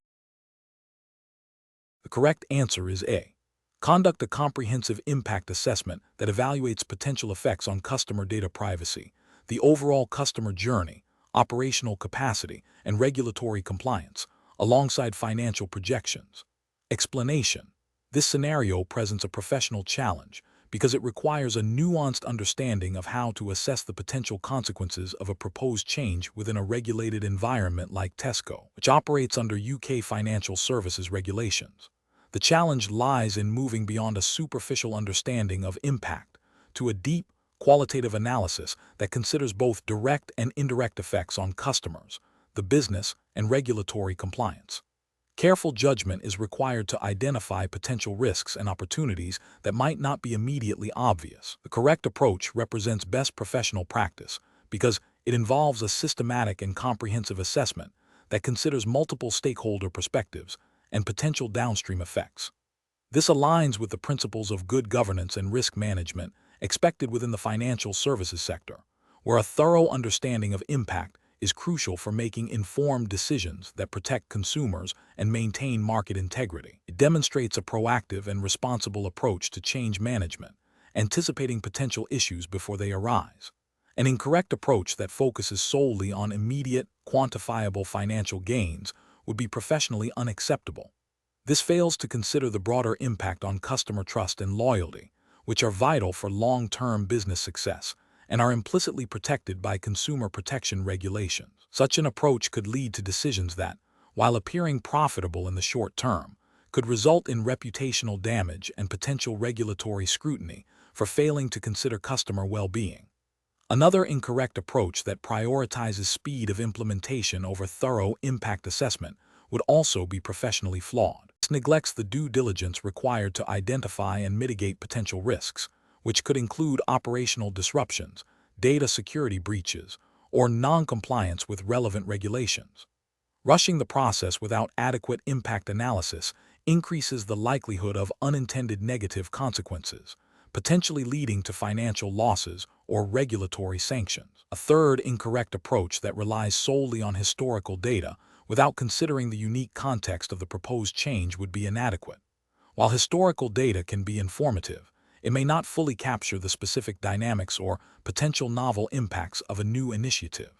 The correct answer is A. Conduct a comprehensive impact assessment that evaluates potential effects on customer data privacy, the overall customer journey, operational capacity, and regulatory compliance, alongside financial projections. Explanation. This scenario presents a professional challenge because it requires a nuanced understanding of how to assess the potential consequences of a proposed change within a regulated environment like Tesco, which operates under UK financial services regulations. The challenge lies in moving beyond a superficial understanding of impact to a deep, qualitative analysis that considers both direct and indirect effects on customers, the business, and regulatory compliance. Careful judgment is required to identify potential risks and opportunities that might not be immediately obvious. The correct approach represents best professional practice because it involves a systematic and comprehensive assessment that considers multiple stakeholder perspectives and potential downstream effects. This aligns with the principles of good governance and risk management expected within the financial services sector, where a thorough understanding of impact is crucial for making informed decisions that protect consumers and maintain market integrity. It demonstrates a proactive and responsible approach to change management, anticipating potential issues before they arise. An incorrect approach that focuses solely on immediate, quantifiable financial gains would be professionally unacceptable. This fails to consider the broader impact on customer trust and loyalty, which are vital for long-term business success and are implicitly protected by consumer protection regulations. Such an approach could lead to decisions that, while appearing profitable in the short term, could result in reputational damage and potential regulatory scrutiny for failing to consider customer well-being. Another incorrect approach that prioritizes speed of implementation over thorough impact assessment would also be professionally flawed. This neglects the due diligence required to identify and mitigate potential risks, which could include operational disruptions, data security breaches, or non-compliance with relevant regulations. Rushing the process without adequate impact analysis increases the likelihood of unintended negative consequences, potentially leading to financial losses or regulatory sanctions. A third incorrect approach that relies solely on historical data without considering the unique context of the proposed change would be inadequate. While historical data can be informative, it may not fully capture the specific dynamics or potential novel impacts of a new initiative.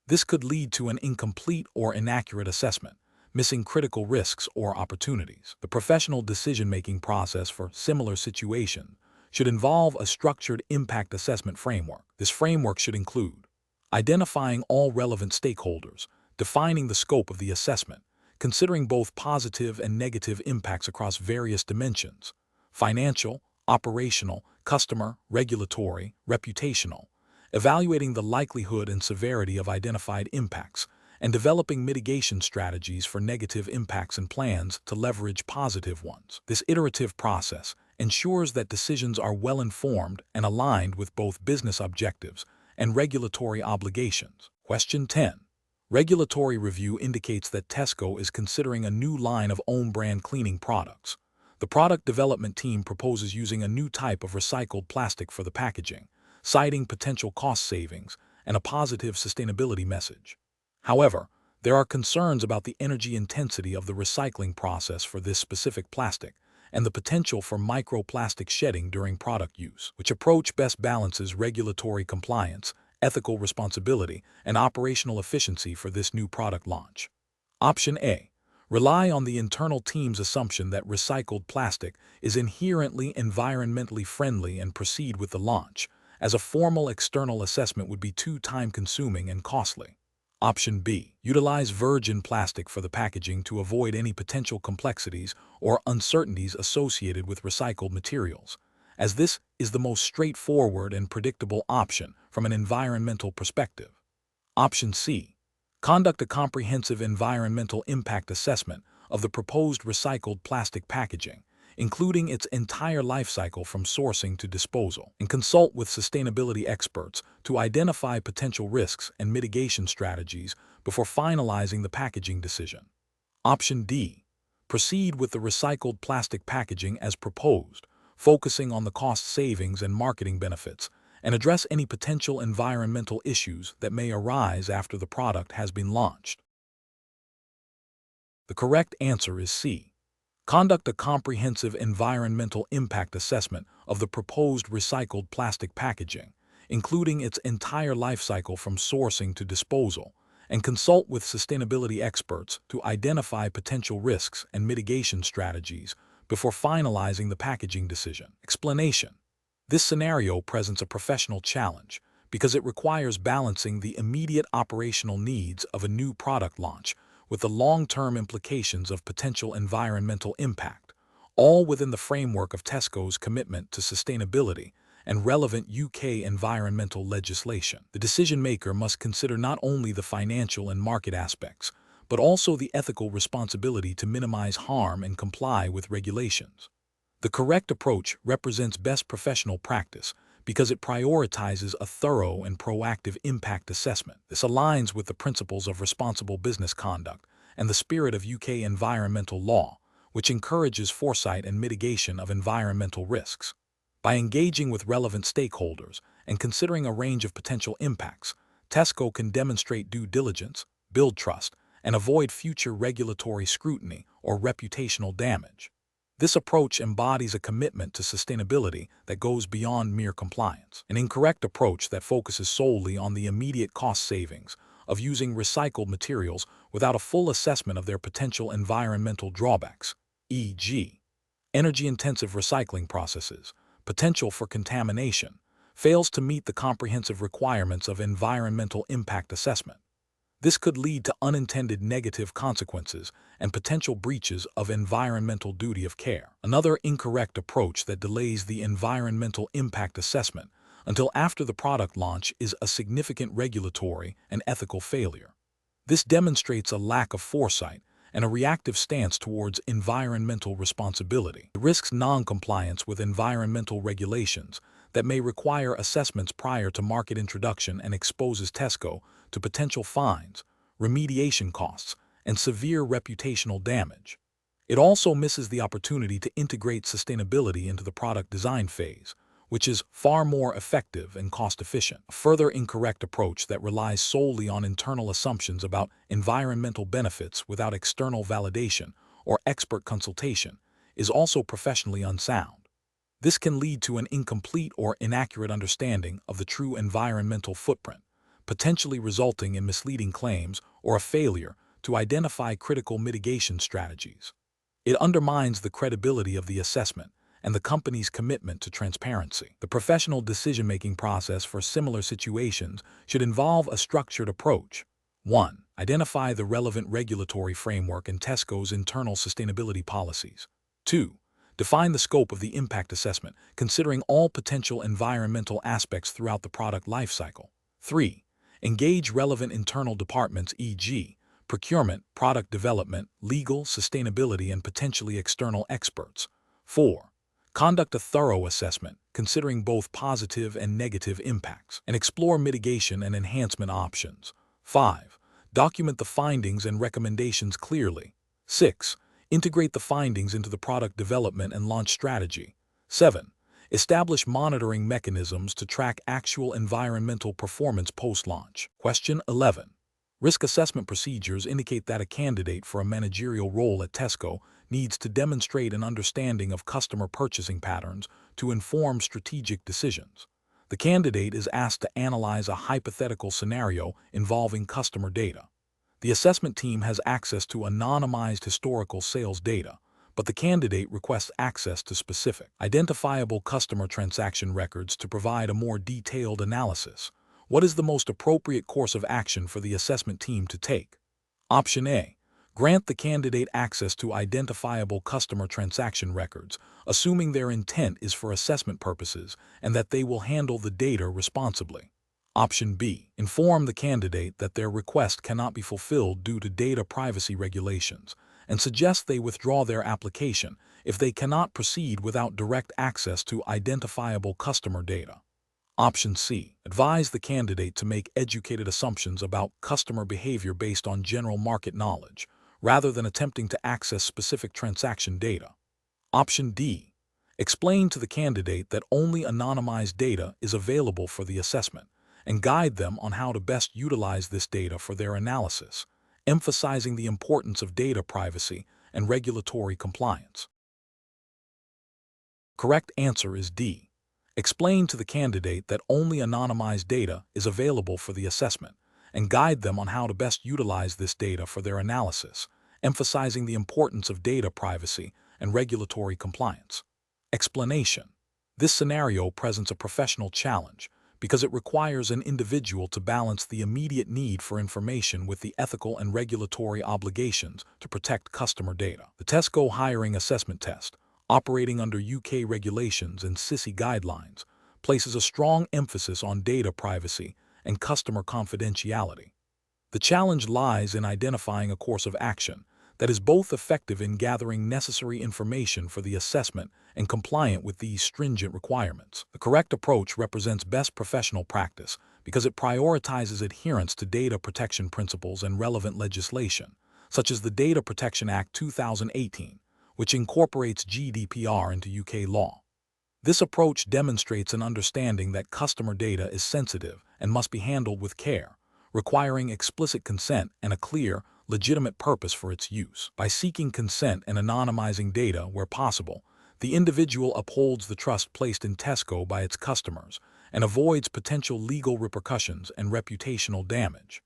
This could lead to an incomplete or inaccurate assessment, missing critical risks or opportunities. The professional decision-making process for similar situations should involve a structured impact assessment framework. This framework should include identifying all relevant stakeholders, defining the scope of the assessment, considering both positive and negative impacts across various dimensions: financial, operational, customer, regulatory, reputational, evaluating the likelihood and severity of identified impacts, and developing mitigation strategies for negative impacts and plans to leverage positive ones. This iterative process ensures that decisions are well-informed and aligned with both business objectives and regulatory obligations. Question 10. Regulatory review indicates that Tesco is considering a new line of own-brand cleaning products. The product development team proposes using a new type of recycled plastic for the packaging, citing potential cost savings and a positive sustainability message. However, there are concerns about the energy intensity of the recycling process for this specific plastic and the potential for microplastic shedding during product use. Which approach best balances regulatory compliance, ethical responsibility, and operational efficiency for this new product launch? Option A. Rely on the internal team's assumption that recycled plastic is inherently environmentally friendly and proceed with the launch, as a formal external assessment would be too time-consuming and costly. Option B. Utilize virgin plastic for the packaging to avoid any potential complexities or uncertainties associated with recycled materials, as this is the most straightforward and predictable option from an environmental perspective. Option C. Conduct a comprehensive environmental impact assessment of the proposed recycled plastic packaging, including its entire life cycle from sourcing to disposal, and consult with sustainability experts to identify potential risks and mitigation strategies before finalizing the packaging decision. Option D. Proceed with the recycled plastic packaging as proposed, focusing on the cost savings and marketing benefits, and address any potential environmental issues that may arise after the product has been launched. The correct answer is C. Conduct a comprehensive environmental impact assessment of the proposed recycled plastic packaging, including its entire life cycle from sourcing to disposal, and consult with sustainability experts to identify potential risks and mitigation strategies before finalizing the packaging decision. Explanation. This scenario presents a professional challenge because it requires balancing the immediate operational needs of a new product launch with the long-term implications of potential environmental impact, all within the framework of Tesco's commitment to sustainability and relevant UK environmental legislation. The decision-maker must consider not only the financial and market aspects, but also the ethical responsibility to minimize harm and comply with regulations. The correct approach represents best professional practice because it prioritizes a thorough and proactive impact assessment. This aligns with the principles of responsible business conduct and the spirit of UK environmental law, which encourages foresight and mitigation of environmental risks. By engaging with relevant stakeholders and considering a range of potential impacts, Tesco can demonstrate due diligence, build trust, and avoid future regulatory scrutiny or reputational damage. This approach embodies a commitment to sustainability that goes beyond mere compliance. An incorrect approach that focuses solely on the immediate cost savings of using recycled materials without a full assessment of their potential environmental drawbacks, e.g., energy-intensive recycling processes, potential for contamination, fails to meet the comprehensive requirements of environmental impact assessment. This could lead to unintended negative consequences and potential breaches of environmental duty of care. Another incorrect approach that delays the environmental impact assessment until after the product launch is a significant regulatory and ethical failure. This demonstrates a lack of foresight and a reactive stance towards environmental responsibility. It risks non-compliance with environmental regulations that may require assessments prior to market introduction and exposes Tesco to potential fines, remediation costs, and severe reputational damage. It also misses the opportunity to integrate sustainability into the product design phase, which is far more effective and cost-efficient. A further incorrect approach that relies solely on internal assumptions about environmental benefits without external validation or expert consultation is also professionally unsound. This can lead to an incomplete or inaccurate understanding of the true environmental footprint, potentially resulting in misleading claims or a failure to identify critical mitigation strategies. It undermines the credibility of the assessment and the company's commitment to transparency. The professional decision-making process for similar situations should involve a structured approach. 1. Identify the relevant regulatory framework and Tesco's internal sustainability policies. 2. Define the scope of the impact assessment, considering all potential environmental aspects throughout the product lifecycle. 3. Engage relevant internal departments, e.g., procurement, product development, legal, sustainability, and potentially external experts. 4. Conduct a thorough assessment, considering both positive and negative impacts, and explore mitigation and enhancement options. 5. Document the findings and recommendations clearly. 6. Integrate the findings into the product development and launch strategy. 7. Establish monitoring mechanisms to track actual environmental performance post-launch. Question 11. Risk assessment procedures indicate that a candidate for a managerial role at Tesco needs to demonstrate an understanding of customer purchasing patterns to inform strategic decisions. The candidate is asked to analyze a hypothetical scenario involving customer data. The assessment team has access to anonymized historical sales data, but the candidate requests access to specific, identifiable customer transaction records to provide a more detailed analysis. What is the most appropriate course of action for the assessment team to take? Option A. Grant the candidate access to identifiable customer transaction records, assuming their intent is for assessment purposes and that they will handle the data responsibly. Option B. Inform the candidate that their request cannot be fulfilled due to data privacy regulations, and suggest they withdraw their application if they cannot proceed without direct access to identifiable customer data. Option C. Advise the candidate to make educated assumptions about customer behavior based on general market knowledge, rather than attempting to access specific transaction data. Option D. Explain to the candidate that only anonymized data is available for the assessment, and guide them on how to best utilize this data for their analysis, emphasizing the importance of data privacy and regulatory compliance. Correct answer is D. Explain to the candidate that only anonymized data is available for the assessment, and guide them on how to best utilize this data for their analysis, emphasizing the importance of data privacy and regulatory compliance. Explanation. This scenario presents a professional challenge because it requires an individual to balance the immediate need for information with the ethical and regulatory obligations to protect customer data. The Tesco Hiring Assessment Test, operating under UK regulations and SISI guidelines, places a strong emphasis on data privacy and customer confidentiality. The challenge lies in identifying a course of action that is both effective in gathering necessary information for the assessment and compliant with these stringent requirements. The correct approach represents best professional practice because it prioritizes adherence to data protection principles and relevant legislation, such as the Data Protection Act 2018, which incorporates GDPR into UK law. This approach demonstrates an understanding that customer data is sensitive and must be handled with care, requiring explicit consent and a clear, legitimate purpose for its use. By seeking consent and anonymizing data where possible, the individual upholds the trust placed in Tesco by its customers and avoids potential legal repercussions and reputational damage.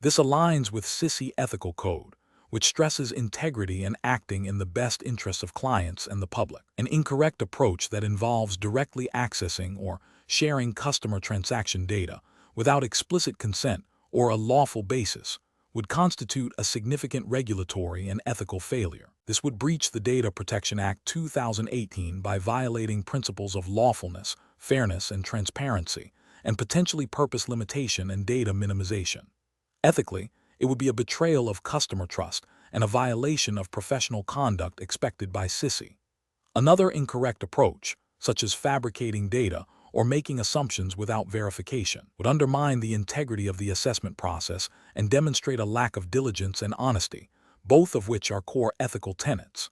This aligns with SISI ethical code, which stresses integrity and acting in the best interests of clients and the public. An incorrect approach that involves directly accessing or sharing customer transaction data without explicit consent or a lawful basis would constitute a significant regulatory and ethical failure. This would breach the Data Protection Act 2018 by violating principles of lawfulness, fairness, and transparency, and potentially purpose limitation and data minimization. Ethically, it would be a betrayal of customer trust and a violation of professional conduct expected by CISI. Another incorrect approach, such as fabricating data or making assumptions without verification, would undermine the integrity of the assessment process and demonstrate a lack of diligence and honesty, both of which are core ethical tenets.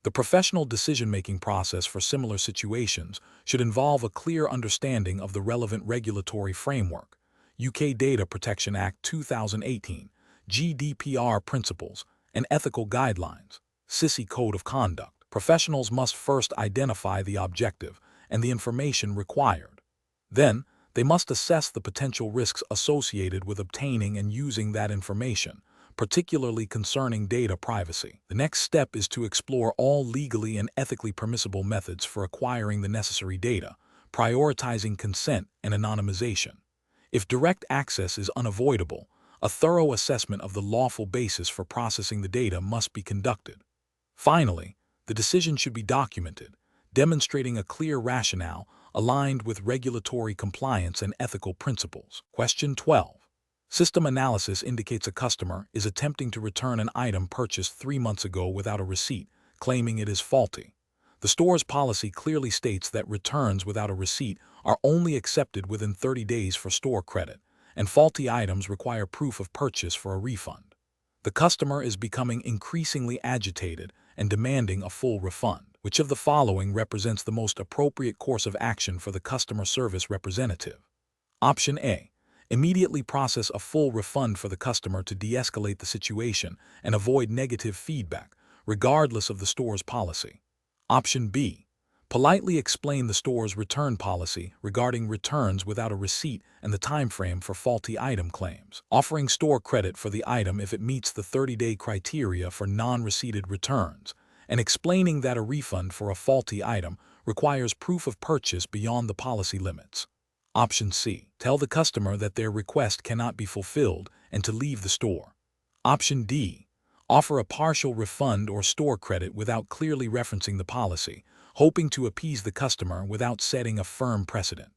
The professional decision-making process for similar situations should involve a clear understanding of the relevant regulatory framework, UK Data Protection Act 2018, GDPR principles, and ethical guidelines, CISI Code of Conduct. Professionals must first identify the objective and the information required. Then, they must assess the potential risks associated with obtaining and using that information, particularly concerning data privacy. The next step is to explore all legally and ethically permissible methods for acquiring the necessary data, prioritizing consent and anonymization. If direct access is unavoidable, a thorough assessment of the lawful basis for processing the data must be conducted. Finally, the decision should be documented, demonstrating a clear rationale aligned with regulatory compliance and ethical principles. Question 12. System analysis indicates a customer is attempting to return an item purchased 3 months ago without a receipt, claiming it is faulty. The store's policy clearly states that returns without a receipt are only accepted within 30 days for store credit, and faulty items require proof of purchase for a refund. The customer is becoming increasingly agitated and demanding a full refund. Which of the following represents the most appropriate course of action for the customer service representative? Option A. Immediately process a full refund for the customer to de-escalate the situation and avoid negative feedback, regardless of the store's policy. Option B. Politely explain the store's return policy regarding returns without a receipt and the time frame for faulty item claims, offering store credit for the item if it meets the 30-day criteria for non-receipted returns, and explaining that a refund for a faulty item requires proof of purchase beyond the policy limits. Option C. Tell the customer that their request cannot be fulfilled and to leave the store. Option D. Offer a partial refund or store credit without clearly referencing the policy, hoping to appease the customer without setting a firm precedent.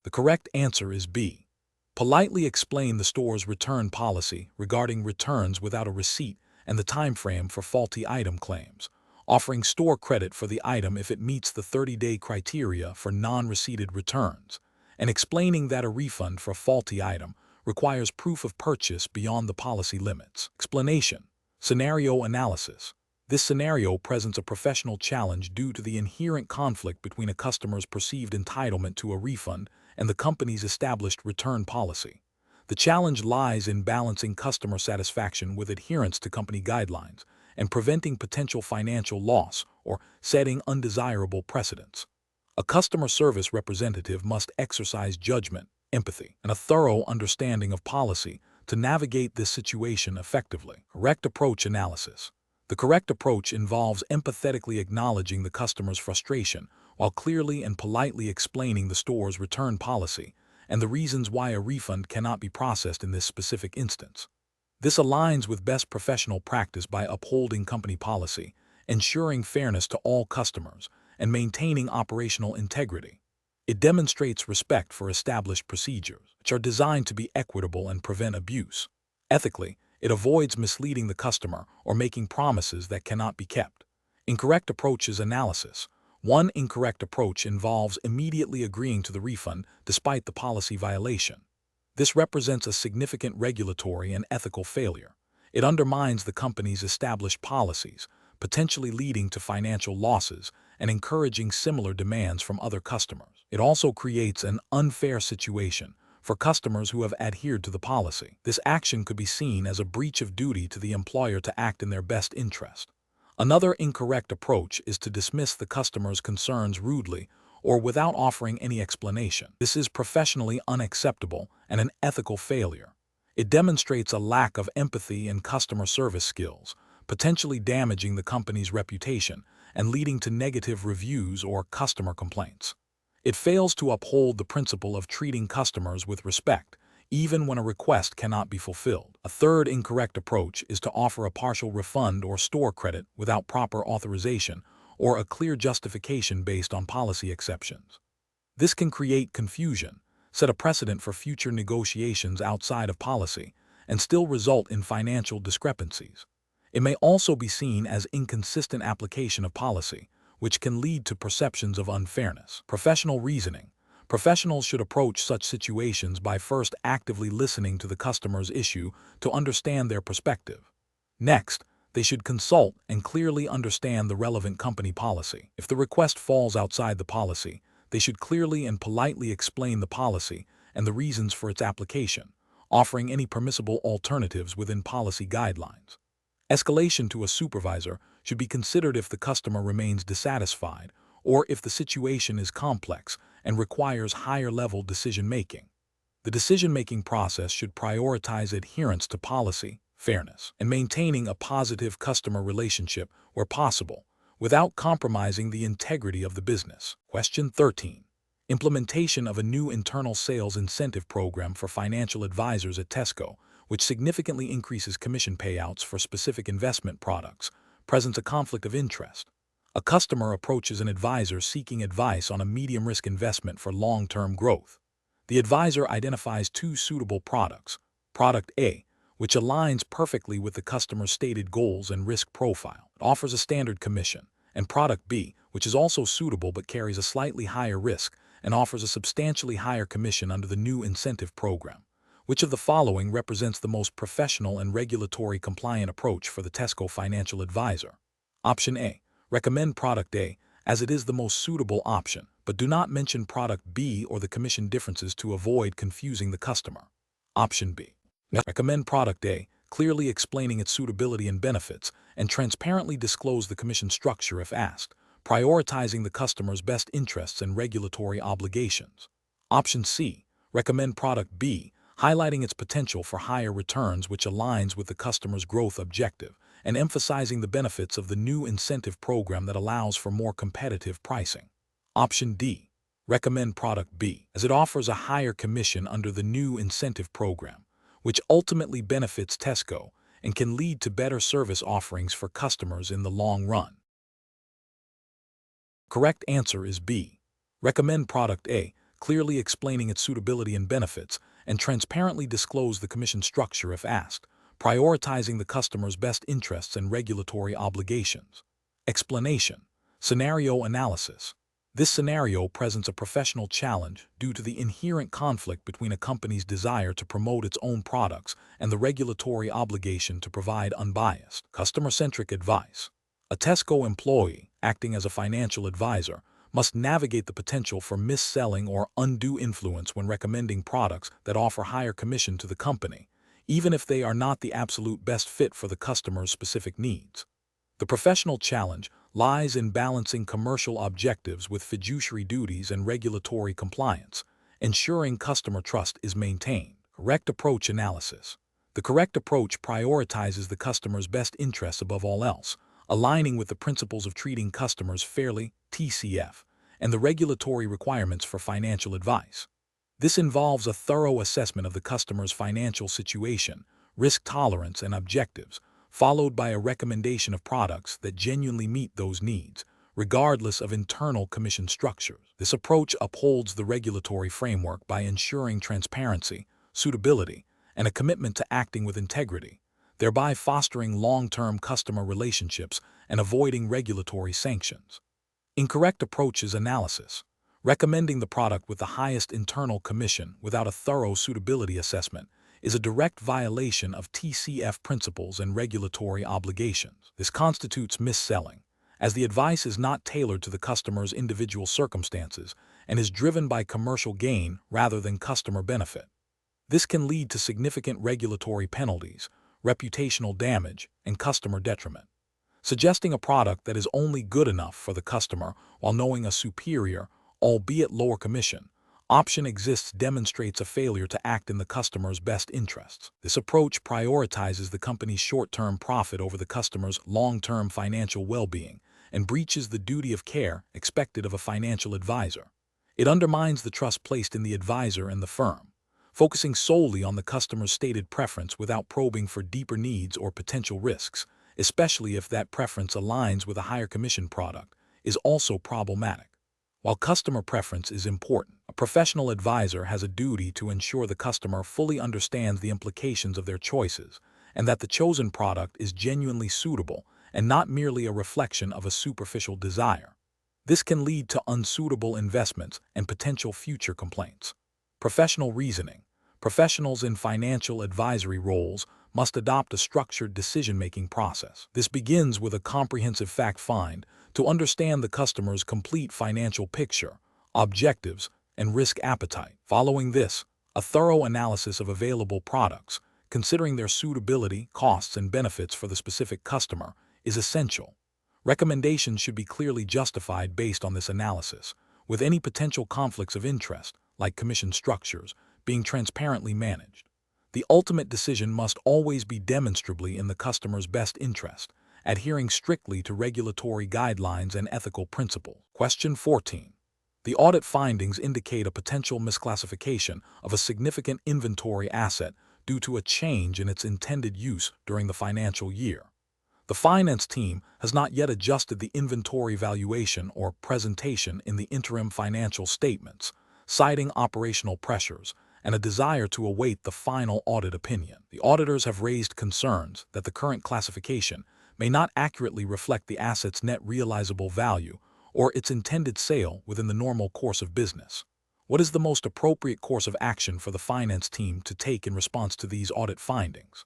The correct answer is B. Politely explain the store's return policy regarding returns without a receipt and the time frame for faulty item claims, offering store credit for the item if it meets the 30-day criteria for non-receipted returns, and explaining that a refund for a faulty item requires proof of purchase beyond the policy limits. Explanation. Scenario analysis. This scenario presents a professional challenge due to the inherent conflict between a customer's perceived entitlement to a refund and the company's established return policy. The challenge lies in balancing customer satisfaction with adherence to company guidelines and preventing potential financial loss or setting undesirable precedents. A customer service representative must exercise judgment, empathy, and a thorough understanding of policy to navigate this situation effectively. Correct approach analysis. The correct approach involves empathetically acknowledging the customer's frustration while clearly and politely explaining the store's return policy and the reasons why a refund cannot be processed in this specific instance. This aligns with best professional practice by upholding company policy, ensuring fairness to all customers, and maintaining operational integrity. It demonstrates respect for established procedures, which are designed to be equitable and prevent abuse. Ethically, it avoids misleading the customer or making promises that cannot be kept. Incorrect approaches analysis. One incorrect approach involves immediately agreeing to the refund despite the policy violation. This represents a significant regulatory and ethical failure. It undermines the company's established policies, potentially leading to financial losses and encouraging similar demands from other customers. It also creates an unfair situation for customers who have adhered to the policy. This action could be seen as a breach of duty to the employer to act in their best interest. Another incorrect approach is to dismiss the customer's concerns rudely or without offering any explanation. This is professionally unacceptable and an ethical failure. It demonstrates a lack of empathy and customer service skills, potentially damaging the company's reputation and leading to negative reviews or customer complaints. It fails to uphold the principle of treating customers with respect, even when a request cannot be fulfilled. A third incorrect approach is to offer a partial refund or store credit without proper authorization or a clear justification based on policy exceptions. This can create confusion, set a precedent for future negotiations outside of policy, and still result in financial discrepancies. It may also be seen as inconsistent application of policy, which can lead to perceptions of unfairness. Professional reasoning. Professionals should approach such situations by first actively listening to the customer's issue to understand their perspective. Next, they should consult and clearly understand the relevant company policy. If the request falls outside the policy, they should clearly and politely explain the policy and the reasons for its application, offering any permissible alternatives within policy guidelines. Escalation to a supervisor should be considered if the customer remains dissatisfied or if the situation is complex and requires higher-level decision-making. The decision-making process should prioritize adherence to policy, fairness, and maintaining a positive customer relationship where possible, without compromising the integrity of the business. Question 13. Implementation of a new internal sales incentive program for financial advisors at Tesco, which significantly increases commission payouts for specific investment products, presents a conflict of interest. A customer approaches an advisor seeking advice on a medium-risk investment for long-term growth. The advisor identifies two suitable products: Product A, which aligns perfectly with the customer's stated goals and risk profile, offers a standard commission, and Product B, which is also suitable but carries a slightly higher risk and offers a substantially higher commission under the new incentive program. Which of the following represents the most professional and regulatory compliant approach for the Tesco financial advisor? Option A. Recommend Product A, as it is the most suitable option, but do not mention Product B or the commission differences to avoid confusing the customer. Option B. Recommend Product A, clearly explaining its suitability and benefits, and transparently disclose the commission structure if asked, prioritizing the customer's best interests and regulatory obligations. Option C. Recommend Product B, highlighting its potential for higher returns which aligns with the customer's growth objective, and emphasizing the benefits of the new incentive program that allows for more competitive pricing. Option D. Recommend Product B, as it offers a higher commission under the new incentive program, which ultimately benefits Tesco and can lead to better service offerings for customers in the long run. Correct answer is B. Recommend Product A, clearly explaining its suitability and benefits, and transparently disclose the commission structure if asked, prioritizing the customer's best interests and regulatory obligations. Explanation. Scenario analysis. This scenario presents a professional challenge due to the inherent conflict between a company's desire to promote its own products and the regulatory obligation to provide unbiased, customer-centric advice. A Tesco employee, acting as a financial advisor, must navigate the potential for mis-selling or undue influence when recommending products that offer higher commission to the company, even if they are not the absolute best fit for the customer's specific needs. The professional challenge lies in balancing commercial objectives with fiduciary duties and regulatory compliance, ensuring customer trust is maintained. Correct approach analysis. The correct approach prioritizes the customer's best interests above all else, aligning with the principles of treating customers fairly, TCF, and the regulatory requirements for financial advice. This involves a thorough assessment of the customer's financial situation, risk tolerance, and objectives, followed by a recommendation of products that genuinely meet those needs, regardless of internal commission structures. This approach upholds the regulatory framework by ensuring transparency, suitability, and a commitment to acting with integrity, thereby fostering long-term customer relationships and avoiding regulatory sanctions. Incorrect approaches analysis. Recommending the product with the highest internal commission without a thorough suitability assessment is a direct violation of TCF principles and regulatory obligations. This constitutes mis-selling, as the advice is not tailored to the customer's individual circumstances and is driven by commercial gain rather than customer benefit. This can lead to significant regulatory penalties, reputational damage, and customer detriment. Suggesting a product that is only good enough for the customer while knowing a superior, albeit lower commission, option exists demonstrates a failure to act in the customer's best interests. This approach prioritizes the company's short-term profit over the customer's long-term financial well-being and breaches the duty of care expected of a financial advisor. It undermines the trust placed in the advisor and the firm, focusing solely on the customer's stated preference without probing for deeper needs or potential risks, especially if that preference aligns with a higher commission product, is also problematic. While customer preference is important, a professional advisor has a duty to ensure the customer fully understands the implications of their choices and that the chosen product is genuinely suitable and not merely a reflection of a superficial desire. This can lead to unsuitable investments and potential future complaints. Professional reasoning. Professionals in financial advisory roles must adopt a structured decision-making process. This begins with a comprehensive fact-find to understand the customer's complete financial picture, objectives, and risk appetite. Following this, a thorough analysis of available products, considering their suitability, costs, and benefits for the specific customer, is essential. Recommendations should be clearly justified based on this analysis, with any potential conflicts of interest, like commission structures, being transparently managed. The ultimate decision must always be demonstrably in the customer's best interest, adhering strictly to regulatory guidelines and ethical principles. Question 14. The audit findings indicate a potential misclassification of a significant inventory asset due to a change in its intended use during the financial year. The finance team has not yet adjusted the inventory valuation or presentation in the interim financial statements, citing operational pressures and a desire to await the final audit opinion. The auditors have raised concerns that the current classification may not accurately reflect the asset's net realizable value or its intended sale within the normal course of business. What is the most appropriate course of action for the finance team to take in response to these audit findings?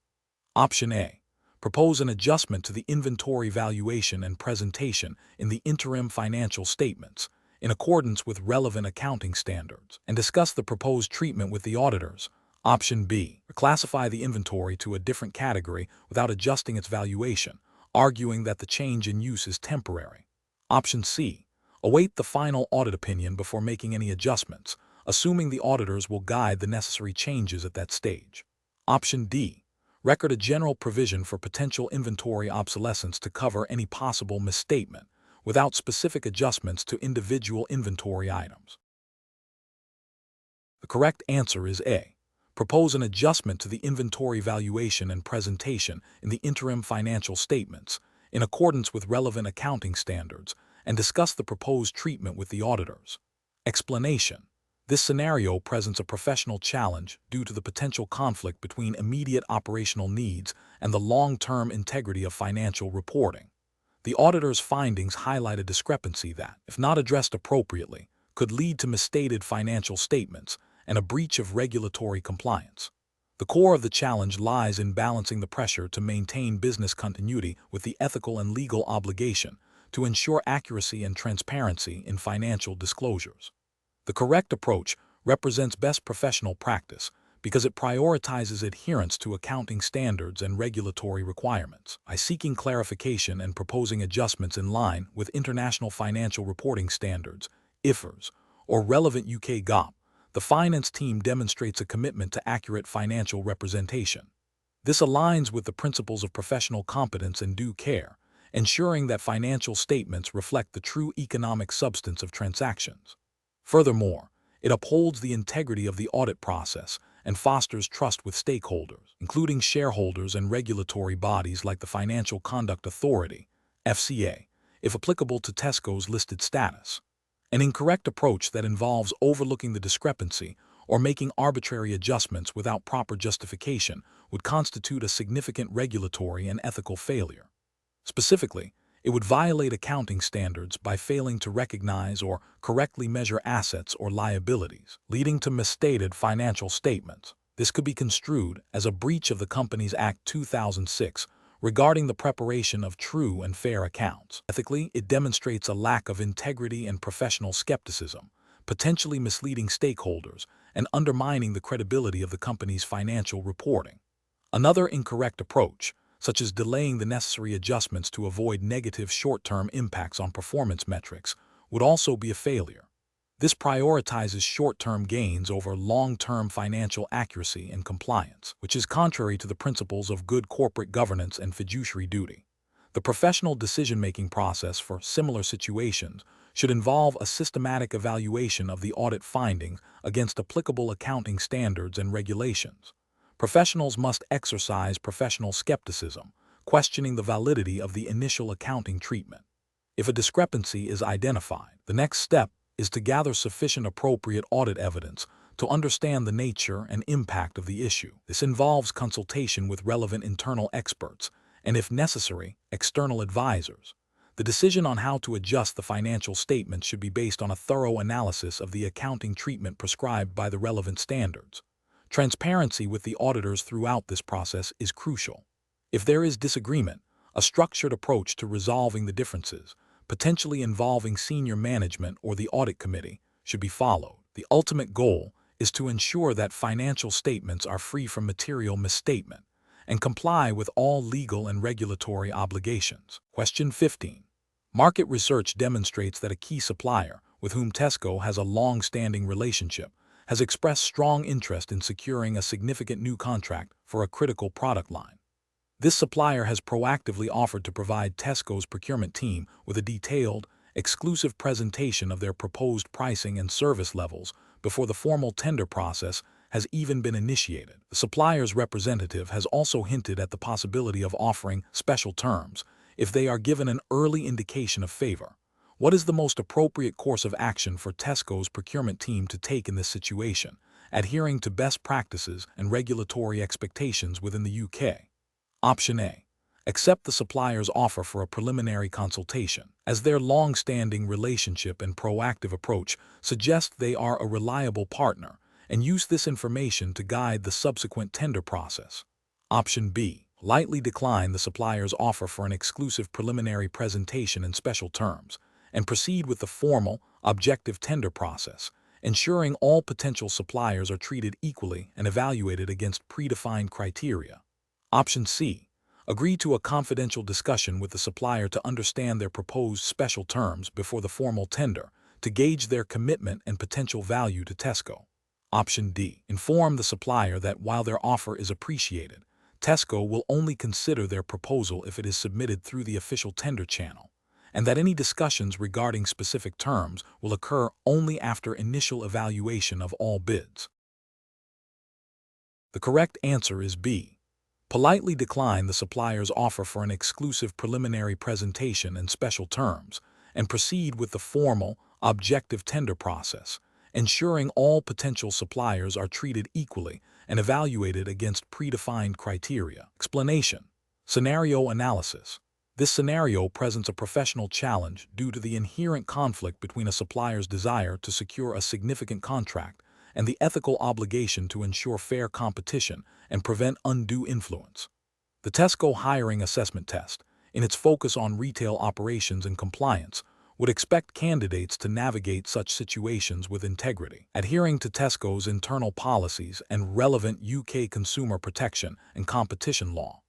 Option A. Propose an adjustment to the inventory valuation and presentation in the interim financial statements, in accordance with relevant accounting standards, and discuss the proposed treatment with the auditors. Option B. Reclassify the inventory to a different category without adjusting its valuation, arguing that the change in use is temporary. Option C. Await the final audit opinion before making any adjustments, assuming the auditors will guide the necessary changes at that stage. Option D. Record a general provision for potential inventory obsolescence to cover any possible misstatement, without specific adjustments to individual inventory items. The correct answer is A. Propose an adjustment to the inventory valuation and presentation in the interim financial statements, in accordance with relevant accounting standards, and discuss the proposed treatment with the auditors. Explanation. This scenario presents a professional challenge due to the potential conflict between immediate operational needs and the long-term integrity of financial reporting. The auditor's findings highlight a discrepancy that, if not addressed appropriately, could lead to misstated financial statements and a breach of regulatory compliance. The core of the challenge lies in balancing the pressure to maintain business continuity with the ethical and legal obligation to ensure accuracy and transparency in financial disclosures. The correct approach represents best professional practice because it prioritizes adherence to accounting standards and regulatory requirements. By seeking clarification and proposing adjustments in line with International Financial Reporting Standards, IFRS, or relevant UK GAAP, the finance team demonstrates a commitment to accurate financial representation. This aligns with the principles of professional competence and due care, ensuring that financial statements reflect the true economic substance of transactions. Furthermore, it upholds the integrity of the audit process and fosters trust with stakeholders, including shareholders and regulatory bodies like the Financial Conduct Authority, FCA, if applicable to Tesco's listed status. An incorrect approach that involves overlooking the discrepancy or making arbitrary adjustments without proper justification would constitute a significant regulatory and ethical failure. Specifically, it would violate accounting standards by failing to recognize or correctly measure assets or liabilities, leading to misstated financial statements. This could be construed as a breach of the Companies Act 2006 regarding the preparation of true and fair accounts. Ethically, it demonstrates a lack of integrity and professional skepticism, potentially misleading stakeholders and undermining the credibility of the company's financial reporting. Another incorrect approach, such as delaying the necessary adjustments to avoid negative short-term impacts on performance metrics, would also be a failure. This prioritizes short-term gains over long-term financial accuracy and compliance, which is contrary to the principles of good corporate governance and fiduciary duty. The professional decision-making process for similar situations should involve a systematic evaluation of the audit findings against applicable accounting standards and regulations. Professionals must exercise professional skepticism, questioning the validity of the initial accounting treatment. If a discrepancy is identified, the next step is to gather sufficient appropriate audit evidence to understand the nature and impact of the issue. This involves consultation with relevant internal experts and, if necessary, external advisors. The decision on how to adjust the financial statements should be based on a thorough analysis of the accounting treatment prescribed by the relevant standards. Transparency with the auditors throughout this process is crucial. If there is disagreement, a structured approach to resolving the differences, potentially involving senior management or the audit committee, should be followed. The ultimate goal is to ensure that financial statements are free from material misstatement and comply with all legal and regulatory obligations. Question 15. Market research demonstrates that a key supplier, with whom Tesco has a long-standing relationship, has expressed strong interest in securing a significant new contract for a critical product line. This supplier has proactively offered to provide Tesco's procurement team with a detailed, exclusive presentation of their proposed pricing and service levels before the formal tender process has even been initiated. The supplier's representative has also hinted at the possibility of offering special terms if they are given an early indication of favor. What is the most appropriate course of action for Tesco's procurement team to take in this situation, adhering to best practices and regulatory expectations within the UK? Option A. Accept the supplier's offer for a preliminary consultation, as their long-standing relationship and proactive approach suggest they are a reliable partner, and use this information to guide the subsequent tender process. Option B. Lightly decline the supplier's offer for an exclusive preliminary presentation and special terms, and proceed with the formal, objective tender process, ensuring all potential suppliers are treated equally and evaluated against predefined criteria. Option C. Agree to a confidential discussion with the supplier to understand their proposed special terms before the formal tender, to gauge their commitment and potential value to Tesco. Option D. Inform the supplier that while their offer is appreciated, Tesco will only consider their proposal if it is submitted through the official tender channel, and that any discussions regarding specific terms will occur only after initial evaluation of all bids. The correct answer is B. Politely decline the supplier's offer for an exclusive preliminary presentation and special terms, and proceed with the formal, objective tender process, ensuring all potential suppliers are treated equally and evaluated against predefined criteria. Explanation. Scenario analysis. This scenario presents a professional challenge due to the inherent conflict between a supplier's desire to secure a significant contract and the ethical obligation to ensure fair competition and prevent undue influence. The Tesco hiring assessment test, in its focus on retail operations and compliance, would expect candidates to navigate such situations with integrity, adhering to Tesco's internal policies and relevant UK consumer protection and competition law.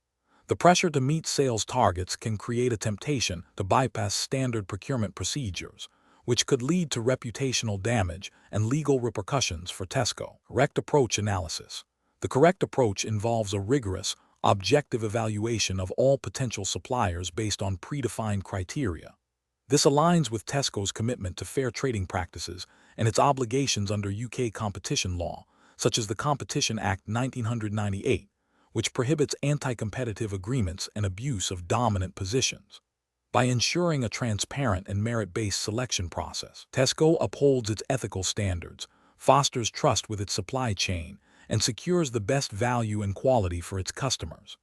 The pressure to meet sales targets can create a temptation to bypass standard procurement procedures, which could lead to reputational damage and legal repercussions for Tesco. Correct approach analysis. The correct approach involves a rigorous, objective evaluation of all potential suppliers based on predefined criteria. This aligns with Tesco's commitment to fair trading practices and its obligations under UK competition law, such as the Competition Act 1998, which prohibits anti-competitive agreements and abuse of dominant positions. By ensuring a transparent and merit-based selection process, Tesco upholds its ethical standards, fosters trust with its supply chain, and secures the best value and quality for its customers.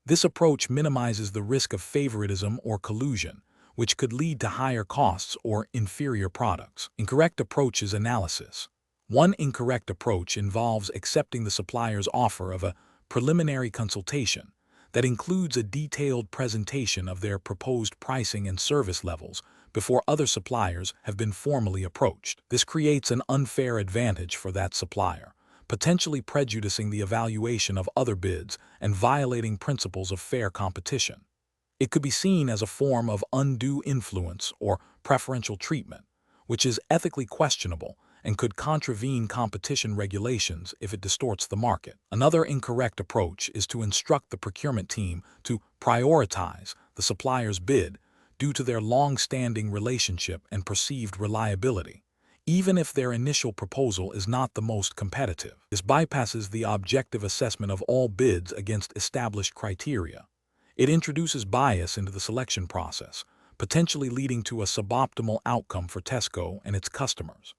This approach minimizes the risk of favoritism or collusion, which could lead to higher costs or inferior products. Incorrect approaches analysis. One incorrect approach involves accepting the supplier's offer of a preliminary consultation that includes a detailed presentation of their proposed pricing and service levels before other suppliers have been formally approached. This creates an unfair advantage for that supplier, potentially prejudicing the evaluation of other bids and violating principles of fair competition. It could be seen as a form of undue influence or preferential treatment, which is ethically questionable and could contravene competition regulations if it distorts the market. Another incorrect approach is to instruct the procurement team to prioritize the supplier's bid due to their long-standing relationship and perceived reliability, even if their initial proposal is not the most competitive. This bypasses the objective assessment of all bids against established criteria. It introduces bias into the selection process, potentially leading to a suboptimal outcome for Tesco and its customers.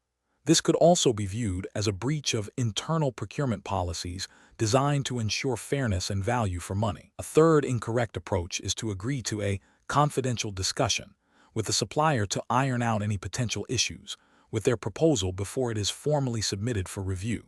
This could also be viewed as a breach of internal procurement policies designed to ensure fairness and value for money. A third incorrect approach is to agree to a confidential discussion with the supplier to iron out any potential issues with their proposal before it is formally submitted for review.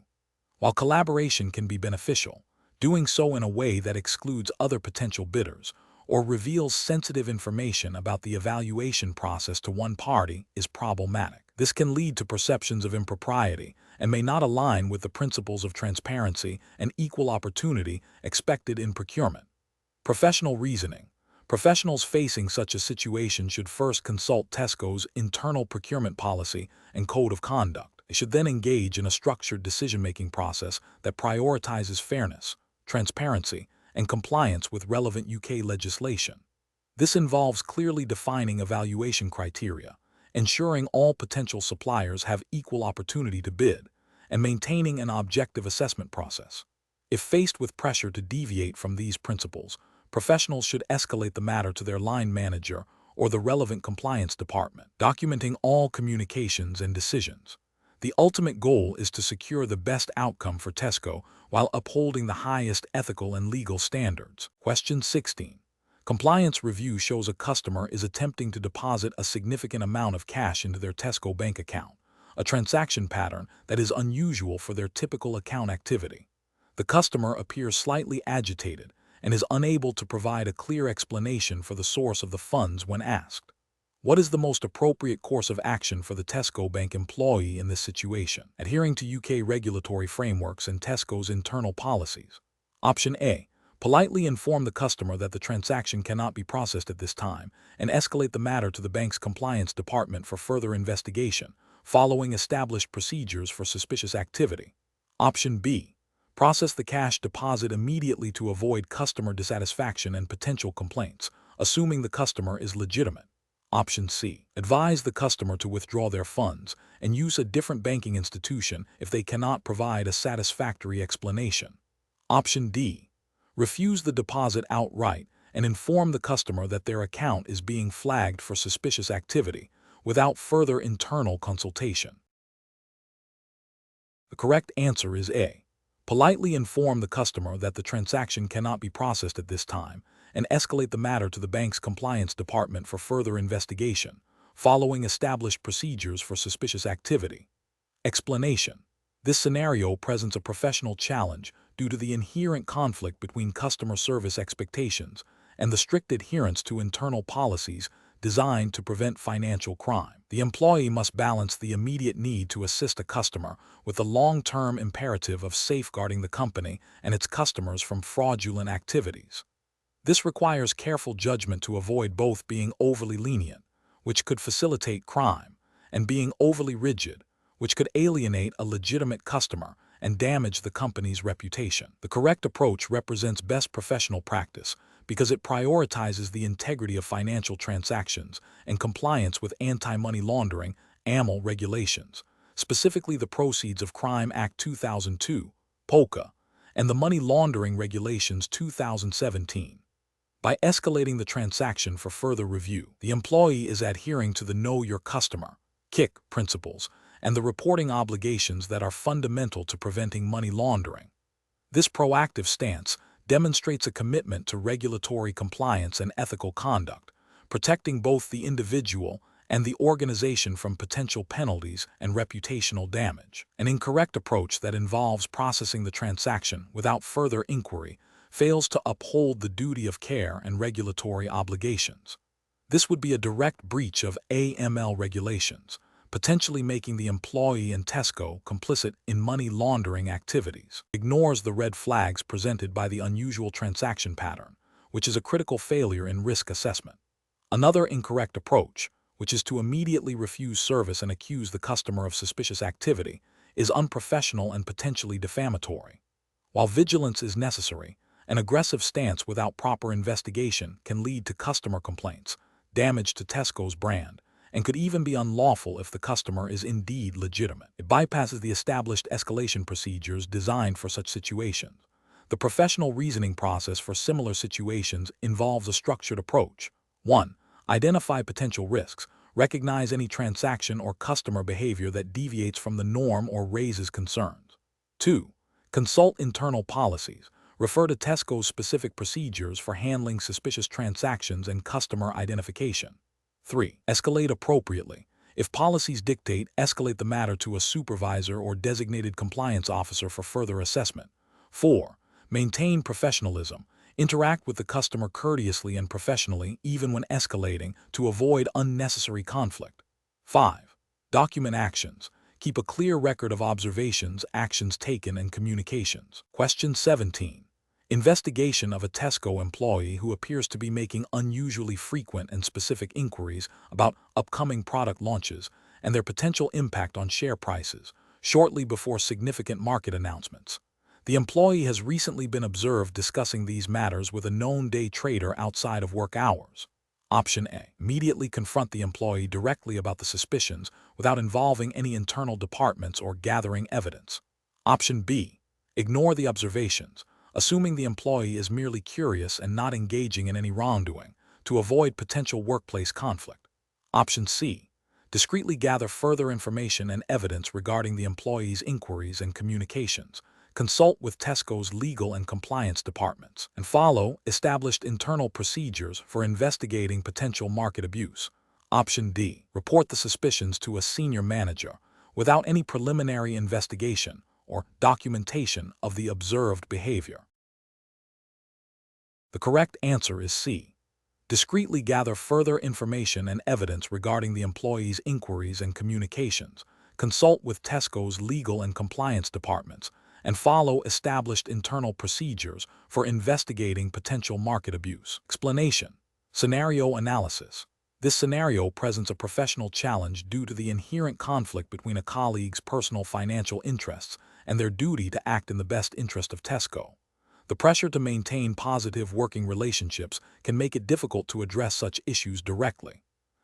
While collaboration can be beneficial, doing so in a way that excludes other potential bidders or reveals sensitive information about the evaluation process to one party is problematic. This can lead to perceptions of impropriety and may not align with the principles of transparency and equal opportunity expected in procurement. Professional reasoning. Professionals facing such a situation should first consult Tesco's internal procurement policy and code of conduct. They should then engage in a structured decision-making process that prioritizes fairness, transparency, and compliance with relevant UK legislation. This involves clearly defining evaluation criteria, ensuring all potential suppliers have equal opportunity to bid, and maintaining an objective assessment process. If faced with pressure to deviate from these principles, professionals should escalate the matter to their line manager or the relevant compliance department, documenting all communications and decisions. The ultimate goal is to secure the best outcome for Tesco while upholding the highest ethical and legal standards. Question 16. Compliance review shows a customer is attempting to deposit a significant amount of cash into their Tesco bank account, a transaction pattern that is unusual for their typical account activity. The customer appears slightly agitated and is unable to provide a clear explanation for the source of the funds when asked. What is the most appropriate course of action for the Tesco Bank employee in this situation? Adhering to UK regulatory frameworks and Tesco's internal policies. Option A. Politely inform the customer that the transaction cannot be processed at this time and escalate the matter to the bank's compliance department for further investigation, following established procedures for suspicious activity. Option B. Process the cash deposit immediately to avoid customer dissatisfaction and potential complaints, assuming the customer is legitimate. Option C. Advise the customer to withdraw their funds and use a different banking institution if they cannot provide a satisfactory explanation. Option D. Refuse the deposit outright and inform the customer that their account is being flagged for suspicious activity without further internal consultation. The correct answer is A. Politely inform the customer that the transaction cannot be processed at this time and escalate the matter to the bank's compliance department for further investigation, following established procedures for suspicious activity. Explanation. This scenario presents a professional challenge due to the inherent conflict between customer service expectations and the strict adherence to internal policies designed to prevent financial crime. The employee must balance the immediate need to assist a customer with the long-term imperative of safeguarding the company and its customers from fraudulent activities. This requires careful judgment to avoid both being overly lenient, which could facilitate crime, and being overly rigid, which could alienate a legitimate customer and damage the company's reputation. The correct approach represents best professional practice because it prioritizes the integrity of financial transactions and compliance with anti-money laundering (AML) regulations, specifically the Proceeds of Crime Act 2002, (POCA), and the Money Laundering Regulations 2017. By escalating the transaction for further review, the employee is adhering to the Know Your Customer (KIC) principles and the reporting obligations that are fundamental to preventing money laundering. This proactive stance demonstrates a commitment to regulatory compliance and ethical conduct, protecting both the individual and the organization from potential penalties and reputational damage. An incorrect approach that involves processing the transaction without further inquiry fails to uphold the duty of care and regulatory obligations. This would be a direct breach of AML regulations, potentially making the employee and Tesco complicit in money laundering activities. Ignores the red flags presented by the unusual transaction pattern, which is a critical failure in risk assessment. Another incorrect approach, which is to immediately refuse service and accuse the customer of suspicious activity, is unprofessional and potentially defamatory. While vigilance is necessary, an aggressive stance without proper investigation can lead to customer complaints, damage to Tesco's brand, and could even be unlawful if the customer is indeed legitimate. It bypasses the established escalation procedures designed for such situations. The professional reasoning process for similar situations involves a structured approach. 1. Identify potential risks. Recognize any transaction or customer behavior that deviates from the norm or raises concerns. 2. Consult internal policies. Refer to Tesco's specific procedures for handling suspicious transactions and customer identification. 3. Escalate appropriately. If policies dictate, escalate the matter to a supervisor or designated compliance officer for further assessment. 4. Maintain professionalism. Interact with the customer courteously and professionally, even when escalating, to avoid unnecessary conflict. 5. Document actions. Keep a clear record of observations, actions taken, and communications. Question 17. Investigation of a Tesco employee who appears to be making unusually frequent and specific inquiries about upcoming product launches and their potential impact on share prices, shortly before significant market announcements. The employee has recently been observed discussing these matters with a known day trader outside of work hours. Option A. Immediately confront the employee directly about the suspicions without involving any internal departments or gathering evidence. Option B. Ignore the observations, assuming the employee is merely curious and not engaging in any wrongdoing, to avoid potential workplace conflict. Option C. Discreetly gather further information and evidence regarding the employee's inquiries and communications. Consult with Tesco's legal and compliance departments, and follow established internal procedures for investigating potential market abuse. Option D. Report the suspicions to a senior manager without any preliminary investigation or documentation of the observed behavior. The correct answer is C. Discreetly gather further information and evidence regarding the employee's inquiries and communications. Consult with Tesco's legal and compliance departments, and follow established internal procedures for investigating potential market abuse. Explanation. Scenario analysis. This scenario presents a professional challenge due to the inherent conflict between a colleague's personal financial interests and their duty to act in the best interest of Tesco. The pressure to maintain positive working relationships can make it difficult to address such issues directly.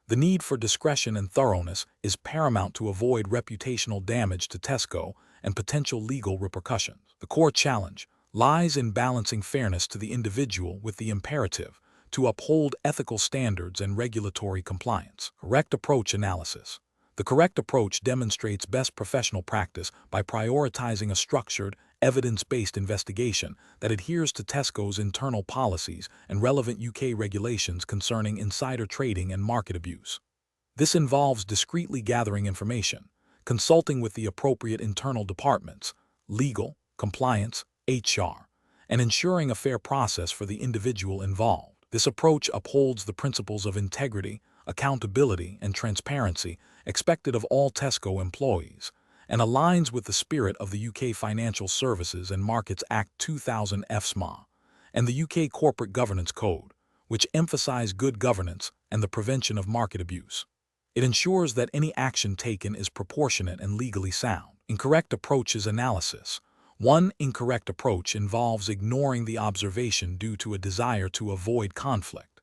The need for discretion and thoroughness is paramount to avoid reputational damage to Tesco and potential legal repercussions. The core challenge lies in balancing fairness to the individual with the imperative to uphold ethical standards and regulatory compliance. Correct approach analysis. The correct approach demonstrates best professional practice by prioritizing a structured, evidence-based investigation that adheres to Tesco's internal policies and relevant UK regulations concerning insider trading and market abuse. This involves discreetly gathering information, consulting with the appropriate internal departments, legal, compliance, HR, and ensuring a fair process for the individual involved. This approach upholds the principles of integrity, accountability, and transparency expected of all Tesco employees, and aligns with the spirit of the UK Financial Services and Markets Act 2000 FSMA and the UK Corporate Governance Code, which emphasize good governance and the prevention of market abuse. It ensures that any action taken is proportionate and legally sound. Incorrect approaches analysis. One incorrect approach involves ignoring the observation due to a desire to avoid conflict.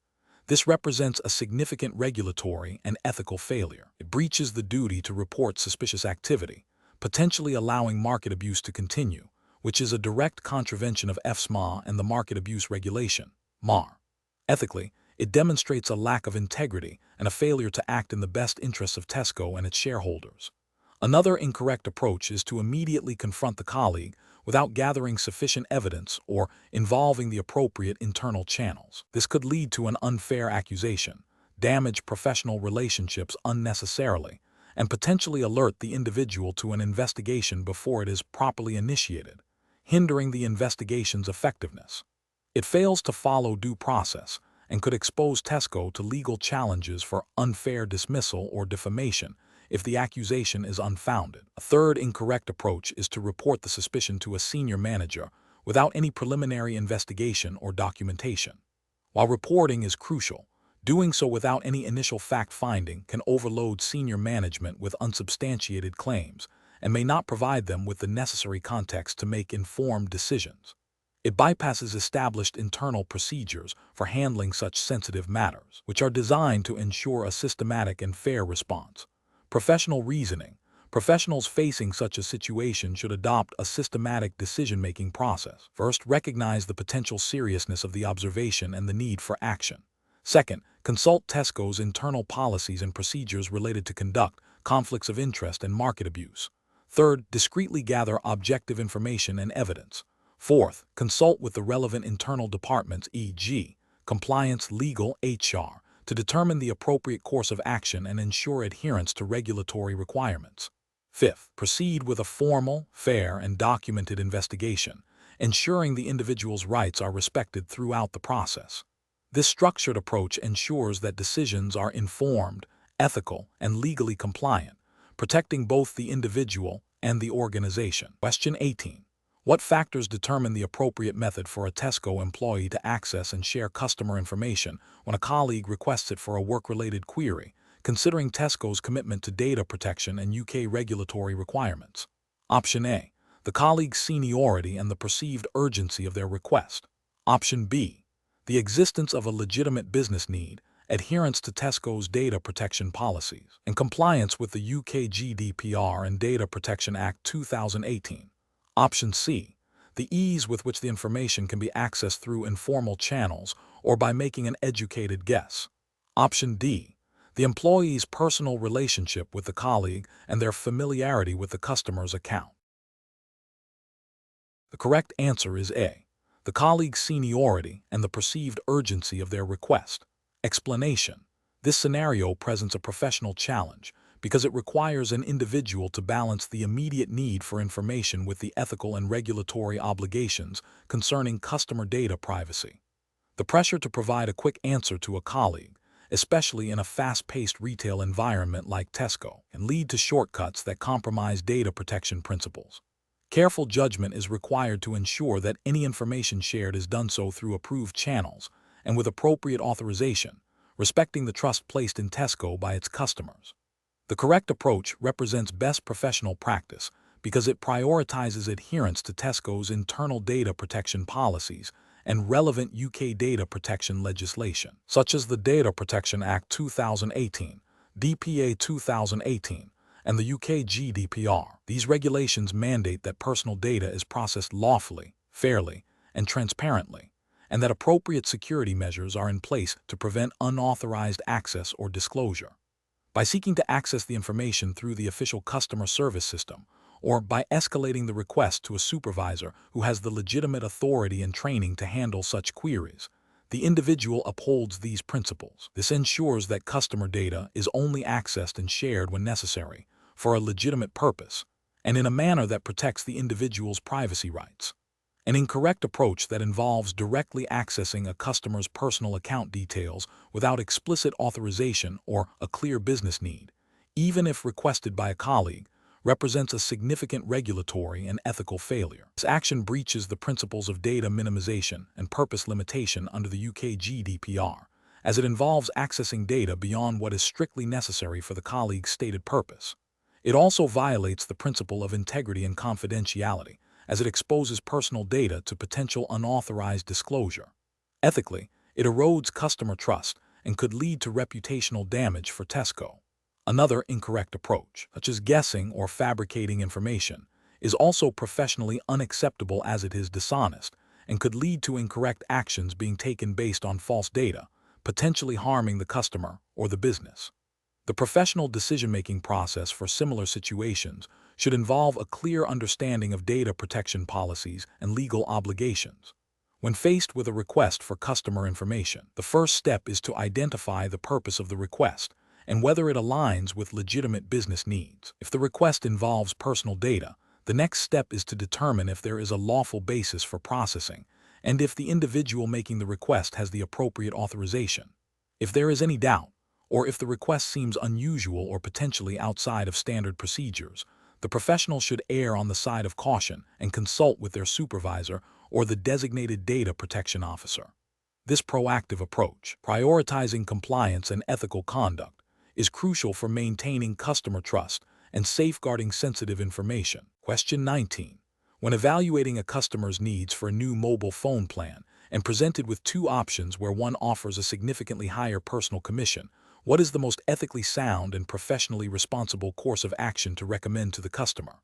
This represents a significant regulatory and ethical failure. It breaches the duty to report suspicious activity, potentially allowing market abuse to continue, which is a direct contravention of FSMA and the Market Abuse Regulation, MAR. Ethically, it demonstrates a lack of integrity and a failure to act in the best interests of Tesco and its shareholders. Another incorrect approach is to immediately confront the colleague without gathering sufficient evidence or involving the appropriate internal channels. This could lead to an unfair accusation, damage professional relationships unnecessarily, and potentially alert the individual to an investigation before it is properly initiated, hindering the investigation's effectiveness. It fails to follow due process and could expose Tesco to legal challenges for unfair dismissal or defamation if the accusation is unfounded. A third incorrect approach is to report the suspicion to a senior manager without any preliminary investigation or documentation. While reporting is crucial, doing so without any initial fact-finding can overload senior management with unsubstantiated claims and may not provide them with the necessary context to make informed decisions. It bypasses established internal procedures for handling such sensitive matters, which are designed to ensure a systematic and fair response. Professional reasoning. Professionals facing such a situation should adopt a systematic decision-making process. First, recognize the potential seriousness of the observation and the need for action. Second, consult Tesco's internal policies and procedures related to conduct, conflicts of interest, and market abuse. Third, discreetly gather objective information and evidence. Fourth, consult with the relevant internal departments, e.g., compliance, legal, HR, to determine the appropriate course of action and ensure adherence to regulatory requirements. Fifth, proceed with a formal, fair, and documented investigation, ensuring the individual's rights are respected throughout the process. This structured approach ensures that decisions are informed, ethical, and legally compliant, protecting both the individual and the organization. Question 18. What factors determine the appropriate method for a Tesco employee to access and share customer information when a colleague requests it for a work-related query, considering Tesco's commitment to data protection and UK regulatory requirements? Option A. The colleague's seniority and the perceived urgency of their request. Option B. The existence of a legitimate business need, adherence to Tesco's data protection policies, and compliance with the UK GDPR and Data Protection Act 2018. Option C. The ease with which the information can be accessed through informal channels or by making an educated guess. Option D. The employee's personal relationship with the colleague and their familiarity with the customer's account. The correct answer is A. The colleague's seniority and the perceived urgency of their request. Explanation. This scenario presents a professional challenge because it requires an individual to balance the immediate need for information with the ethical and regulatory obligations concerning customer data privacy. The pressure to provide a quick answer to a colleague, especially in a fast-paced retail environment like Tesco, can lead to shortcuts that compromise data protection principles. Careful judgment is required to ensure that any information shared is done so through approved channels and with appropriate authorization, respecting the trust placed in Tesco by its customers. The correct approach represents best professional practice because it prioritizes adherence to Tesco's internal data protection policies and relevant UK data protection legislation, such as the Data Protection Act 2018, DPA 2018, and the UK GDPR. These regulations mandate that personal data is processed lawfully, fairly, and transparently, and that appropriate security measures are in place to prevent unauthorized access or disclosure. By seeking to access the information through the official customer service system, or by escalating the request to a supervisor who has the legitimate authority and training to handle such queries, the individual upholds these principles. This ensures that customer data is only accessed and shared when necessary, for a legitimate purpose, and in a manner that protects the individual's privacy rights. An incorrect approach that involves directly accessing a customer's personal account details without explicit authorization or a clear business need, even if requested by a colleague, represents a significant regulatory and ethical failure. This action breaches the principles of data minimization and purpose limitation under the UK GDPR, as it involves accessing data beyond what is strictly necessary for the colleague's stated purpose. It also violates the principle of integrity and confidentiality, as it exposes personal data to potential unauthorized disclosure. Ethically, it erodes customer trust and could lead to reputational damage for Tesco. Another incorrect approach, such as guessing or fabricating information, is also professionally unacceptable as it is dishonest and could lead to incorrect actions being taken based on false data, potentially harming the customer or the business. The professional decision-making process for similar situations should involve a clear understanding of data protection policies and legal obligations. When faced with a request for customer information, the first step is to identify the purpose of the request and whether it aligns with legitimate business needs. If the request involves personal data, the next step is to determine if there is a lawful basis for processing and if the individual making the request has the appropriate authorization. If there is any doubt, or if the request seems unusual or potentially outside of standard procedures, the professional should err on the side of caution and consult with their supervisor or the designated data protection officer. This proactive approach, prioritizing compliance and ethical conduct, is crucial for maintaining customer trust and safeguarding sensitive information. Question 19. When evaluating a customer's needs for a new mobile phone plan and presented with two options where one offers a significantly higher personal commission, what is the most ethically sound and professionally responsible course of action to recommend to the customer?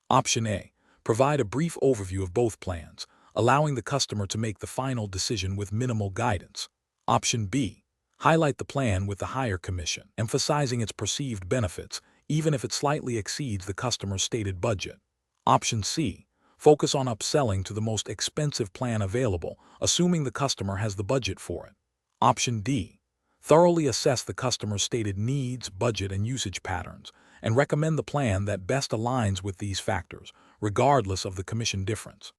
Option A. Provide a brief overview of both plans, allowing the customer to make the final decision with minimal guidance. Option B. Highlight the plan with the higher commission, emphasizing its perceived benefits, even if it slightly exceeds the customer's stated budget. Option C. Focus on upselling to the most expensive plan available, assuming the customer has the budget for it. Option D. Thoroughly assess the customer's stated needs, budget, and usage patterns, and recommend the plan that best aligns with these factors, regardless of the commission difference.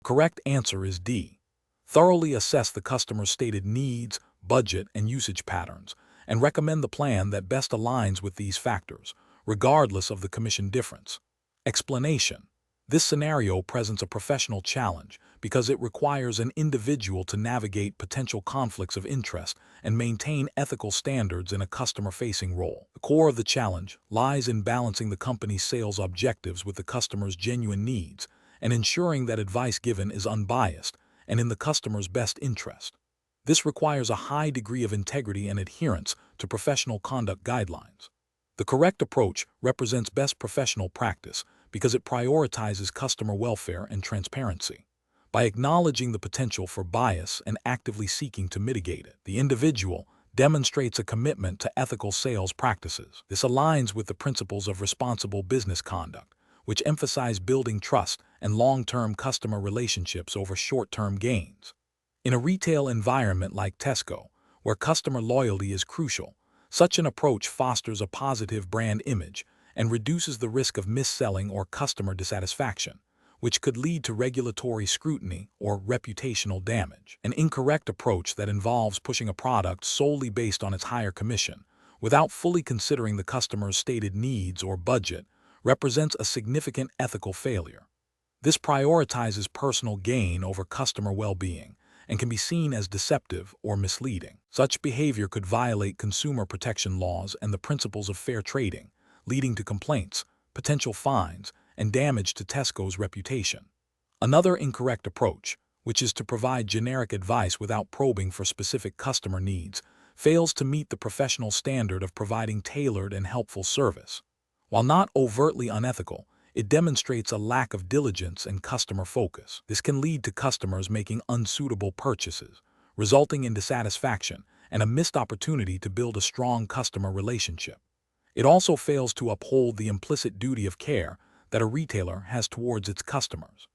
Correct answer is D. Thoroughly assess the customer's stated needs, budget, and usage patterns, and recommend the plan that best aligns with these factors, regardless of the commission difference. Explanation. This scenario presents a professional challenge because it requires an individual to navigate potential conflicts of interest and maintain ethical standards in a customer-facing role. The core of the challenge lies in balancing the company's sales objectives with the customer's genuine needs and ensuring that advice given is unbiased and in the customer's best interest. This requires a high degree of integrity and adherence to professional conduct guidelines. The correct approach represents best professional practice because it prioritizes customer welfare and transparency. By acknowledging the potential for bias and actively seeking to mitigate it, the individual demonstrates a commitment to ethical sales practices. This aligns with the principles of responsible business conduct, which emphasize building trust and long-term customer relationships over short-term gains. In a retail environment like Tesco, where customer loyalty is crucial, such an approach fosters a positive brand image and reduces the risk of mis-selling or customer dissatisfaction, which could lead to regulatory scrutiny or reputational damage. An incorrect approach that involves pushing a product solely based on its higher commission, without fully considering the customer's stated needs or budget, represents a significant ethical failure. This prioritizes personal gain over customer well-being and can be seen as deceptive or misleading. Such behavior could violate consumer protection laws and the principles of fair trading, leading to complaints, potential fines, and damage to Tesco's reputation. Another incorrect approach, which is to provide generic advice without probing for specific customer needs, fails to meet the professional standard of providing tailored and helpful service. While not overtly unethical, it demonstrates a lack of diligence and customer focus. This can lead to customers making unsuitable purchases, resulting in dissatisfaction and a missed opportunity to build a strong customer relationship. It also fails to uphold the implicit duty of care that a retailer has towards its customers.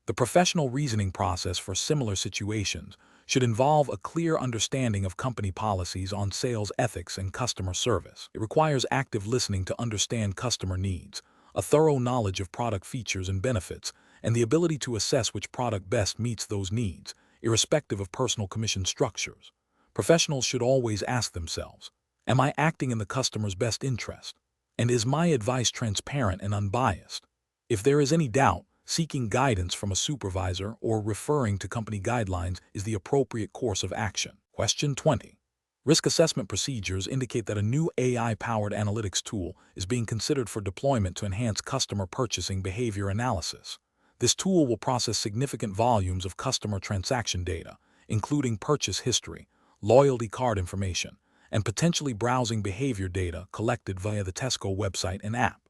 The professional reasoning process for similar situations should involve a clear understanding of company policies on sales ethics and customer service. It requires active listening to understand customer needs, a thorough knowledge of product features and benefits, and the ability to assess which product best meets those needs, irrespective of personal commission structures. Professionals should always ask themselves, am I acting in the customer's best interest? And is my advice transparent and unbiased? If there is any doubt, seeking guidance from a supervisor or referring to company guidelines is the appropriate course of action. Question 20. Risk assessment procedures indicate that a new AI-powered analytics tool is being considered for deployment to enhance customer purchasing behavior analysis. This tool will process significant volumes of customer transaction data, including purchase history, loyalty card information, and potentially browsing behavior data collected via the Tesco website and app.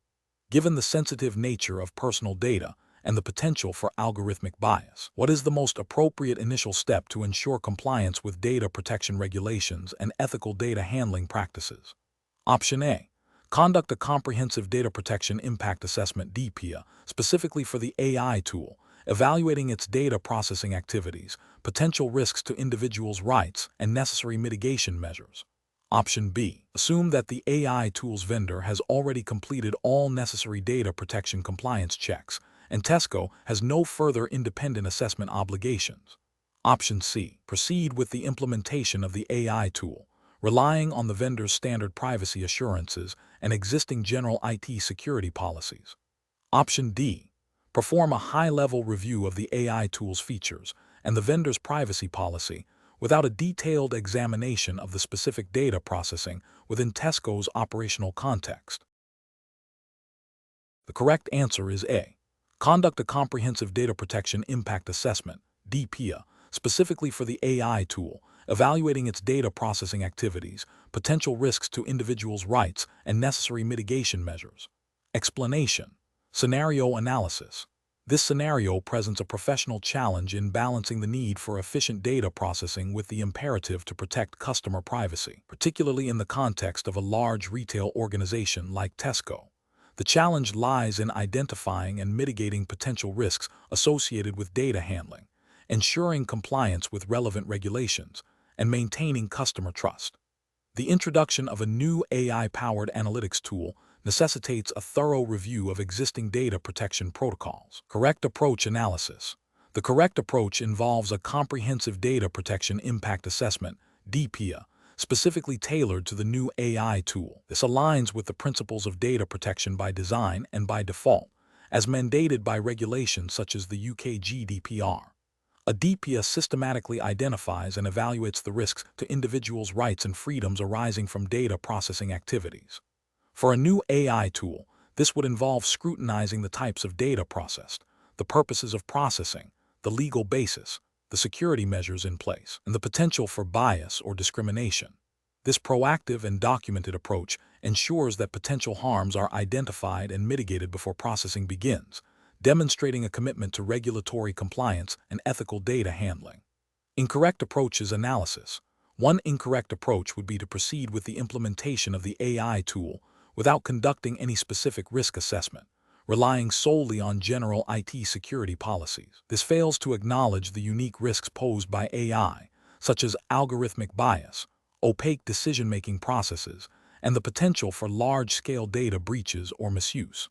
Given the sensitive nature of personal data and the potential for algorithmic bias, what is the most appropriate initial step to ensure compliance with data protection regulations and ethical data handling practices? Option A. Conduct a comprehensive data protection impact assessment (DPIA) specifically for the AI tool, evaluating its data processing activities, potential risks to individuals' rights, and necessary mitigation measures. Option B. Assume that the AI tool's vendor has already completed all necessary data protection compliance checks, and Tesco has no further independent assessment obligations. Option C. Proceed with the implementation of the AI tool, relying on the vendor's standard privacy assurances and existing general IT security policies. Option D. Perform a high-level review of the AI tool's features and the vendor's privacy policy without a detailed examination of the specific data processing within Tesco's operational context. The correct answer is A. Conduct a comprehensive data protection impact assessment, DPIA, specifically for the AI tool, evaluating its data processing activities, potential risks to individuals' rights, and necessary mitigation measures. Explanation. Scenario analysis. This scenario presents a professional challenge in balancing the need for efficient data processing with the imperative to protect customer privacy, particularly in the context of a large retail organization like Tesco. The challenge lies in identifying and mitigating potential risks associated with data handling, ensuring compliance with relevant regulations, and maintaining customer trust. The introduction of a new AI-powered analytics tool necessitates a thorough review of existing data protection protocols. Correct approach analysis. The correct approach involves a comprehensive data protection impact assessment, DPIA, specifically tailored to the new AI tool. This aligns with the principles of data protection by design and by default, as mandated by regulations such as the UK GDPR. A DPIA systematically identifies and evaluates the risks to individuals' rights and freedoms arising from data processing activities. For a new AI tool, this would involve scrutinizing the types of data processed, the purposes of processing, the legal basis, the security measures in place, and the potential for bias or discrimination. This proactive and documented approach ensures that potential harms are identified and mitigated before processing begins, demonstrating a commitment to regulatory compliance and ethical data handling. Incorrect approaches analysis. One incorrect approach would be to proceed with the implementation of the AI tool without conducting any specific risk assessment, relying solely on general IT security policies. This fails to acknowledge the unique risks posed by AI, such as algorithmic bias, opaque decision-making processes, and the potential for large-scale data breaches or misuse.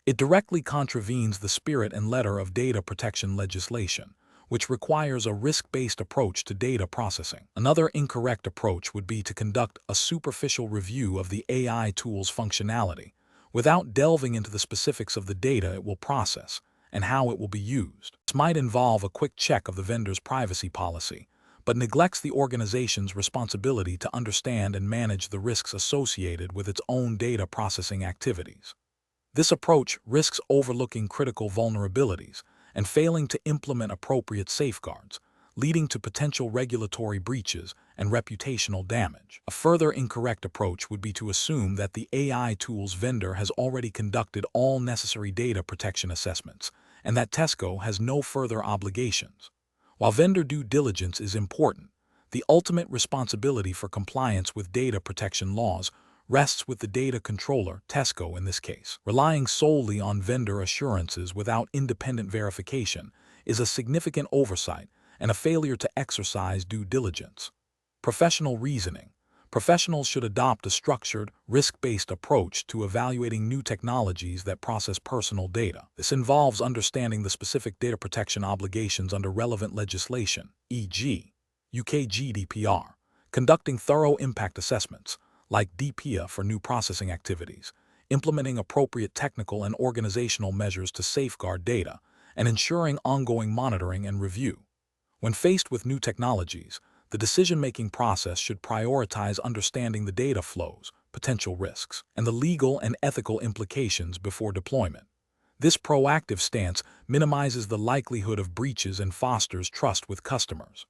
It directly contravenes the spirit and letter of data protection legislation, which requires a risk-based approach to data processing. Another incorrect approach would be to conduct a superficial review of the AI tool's functionality, without delving into the specifics of the data it will process and how it will be used. This might involve a quick check of the vendor's privacy policy, but neglects the organization's responsibility to understand and manage the risks associated with its own data processing activities. This approach risks overlooking critical vulnerabilities and failing to implement appropriate safeguards, leading to potential regulatory breaches and reputational damage. A further incorrect approach would be to assume that the AI tool's vendor has already conducted all necessary data protection assessments and that Tesco has no further obligations. While vendor due diligence is important, the ultimate responsibility for compliance with data protection laws rests with the data controller, Tesco in this case. Relying solely on vendor assurances without independent verification is a significant oversight and a failure to exercise due diligence. Professional reasoning. Professionals should adopt a structured, risk-based approach to evaluating new technologies that process personal data. This involves understanding the specific data protection obligations under relevant legislation, e.g., UK GDPR, conducting thorough impact assessments, like DPIA for new processing activities, implementing appropriate technical and organizational measures to safeguard data, and ensuring ongoing monitoring and review. When faced with new technologies, the decision-making process should prioritize understanding the data flows, potential risks, and the legal and ethical implications before deployment. This proactive stance minimizes the likelihood of breaches and fosters trust with customers.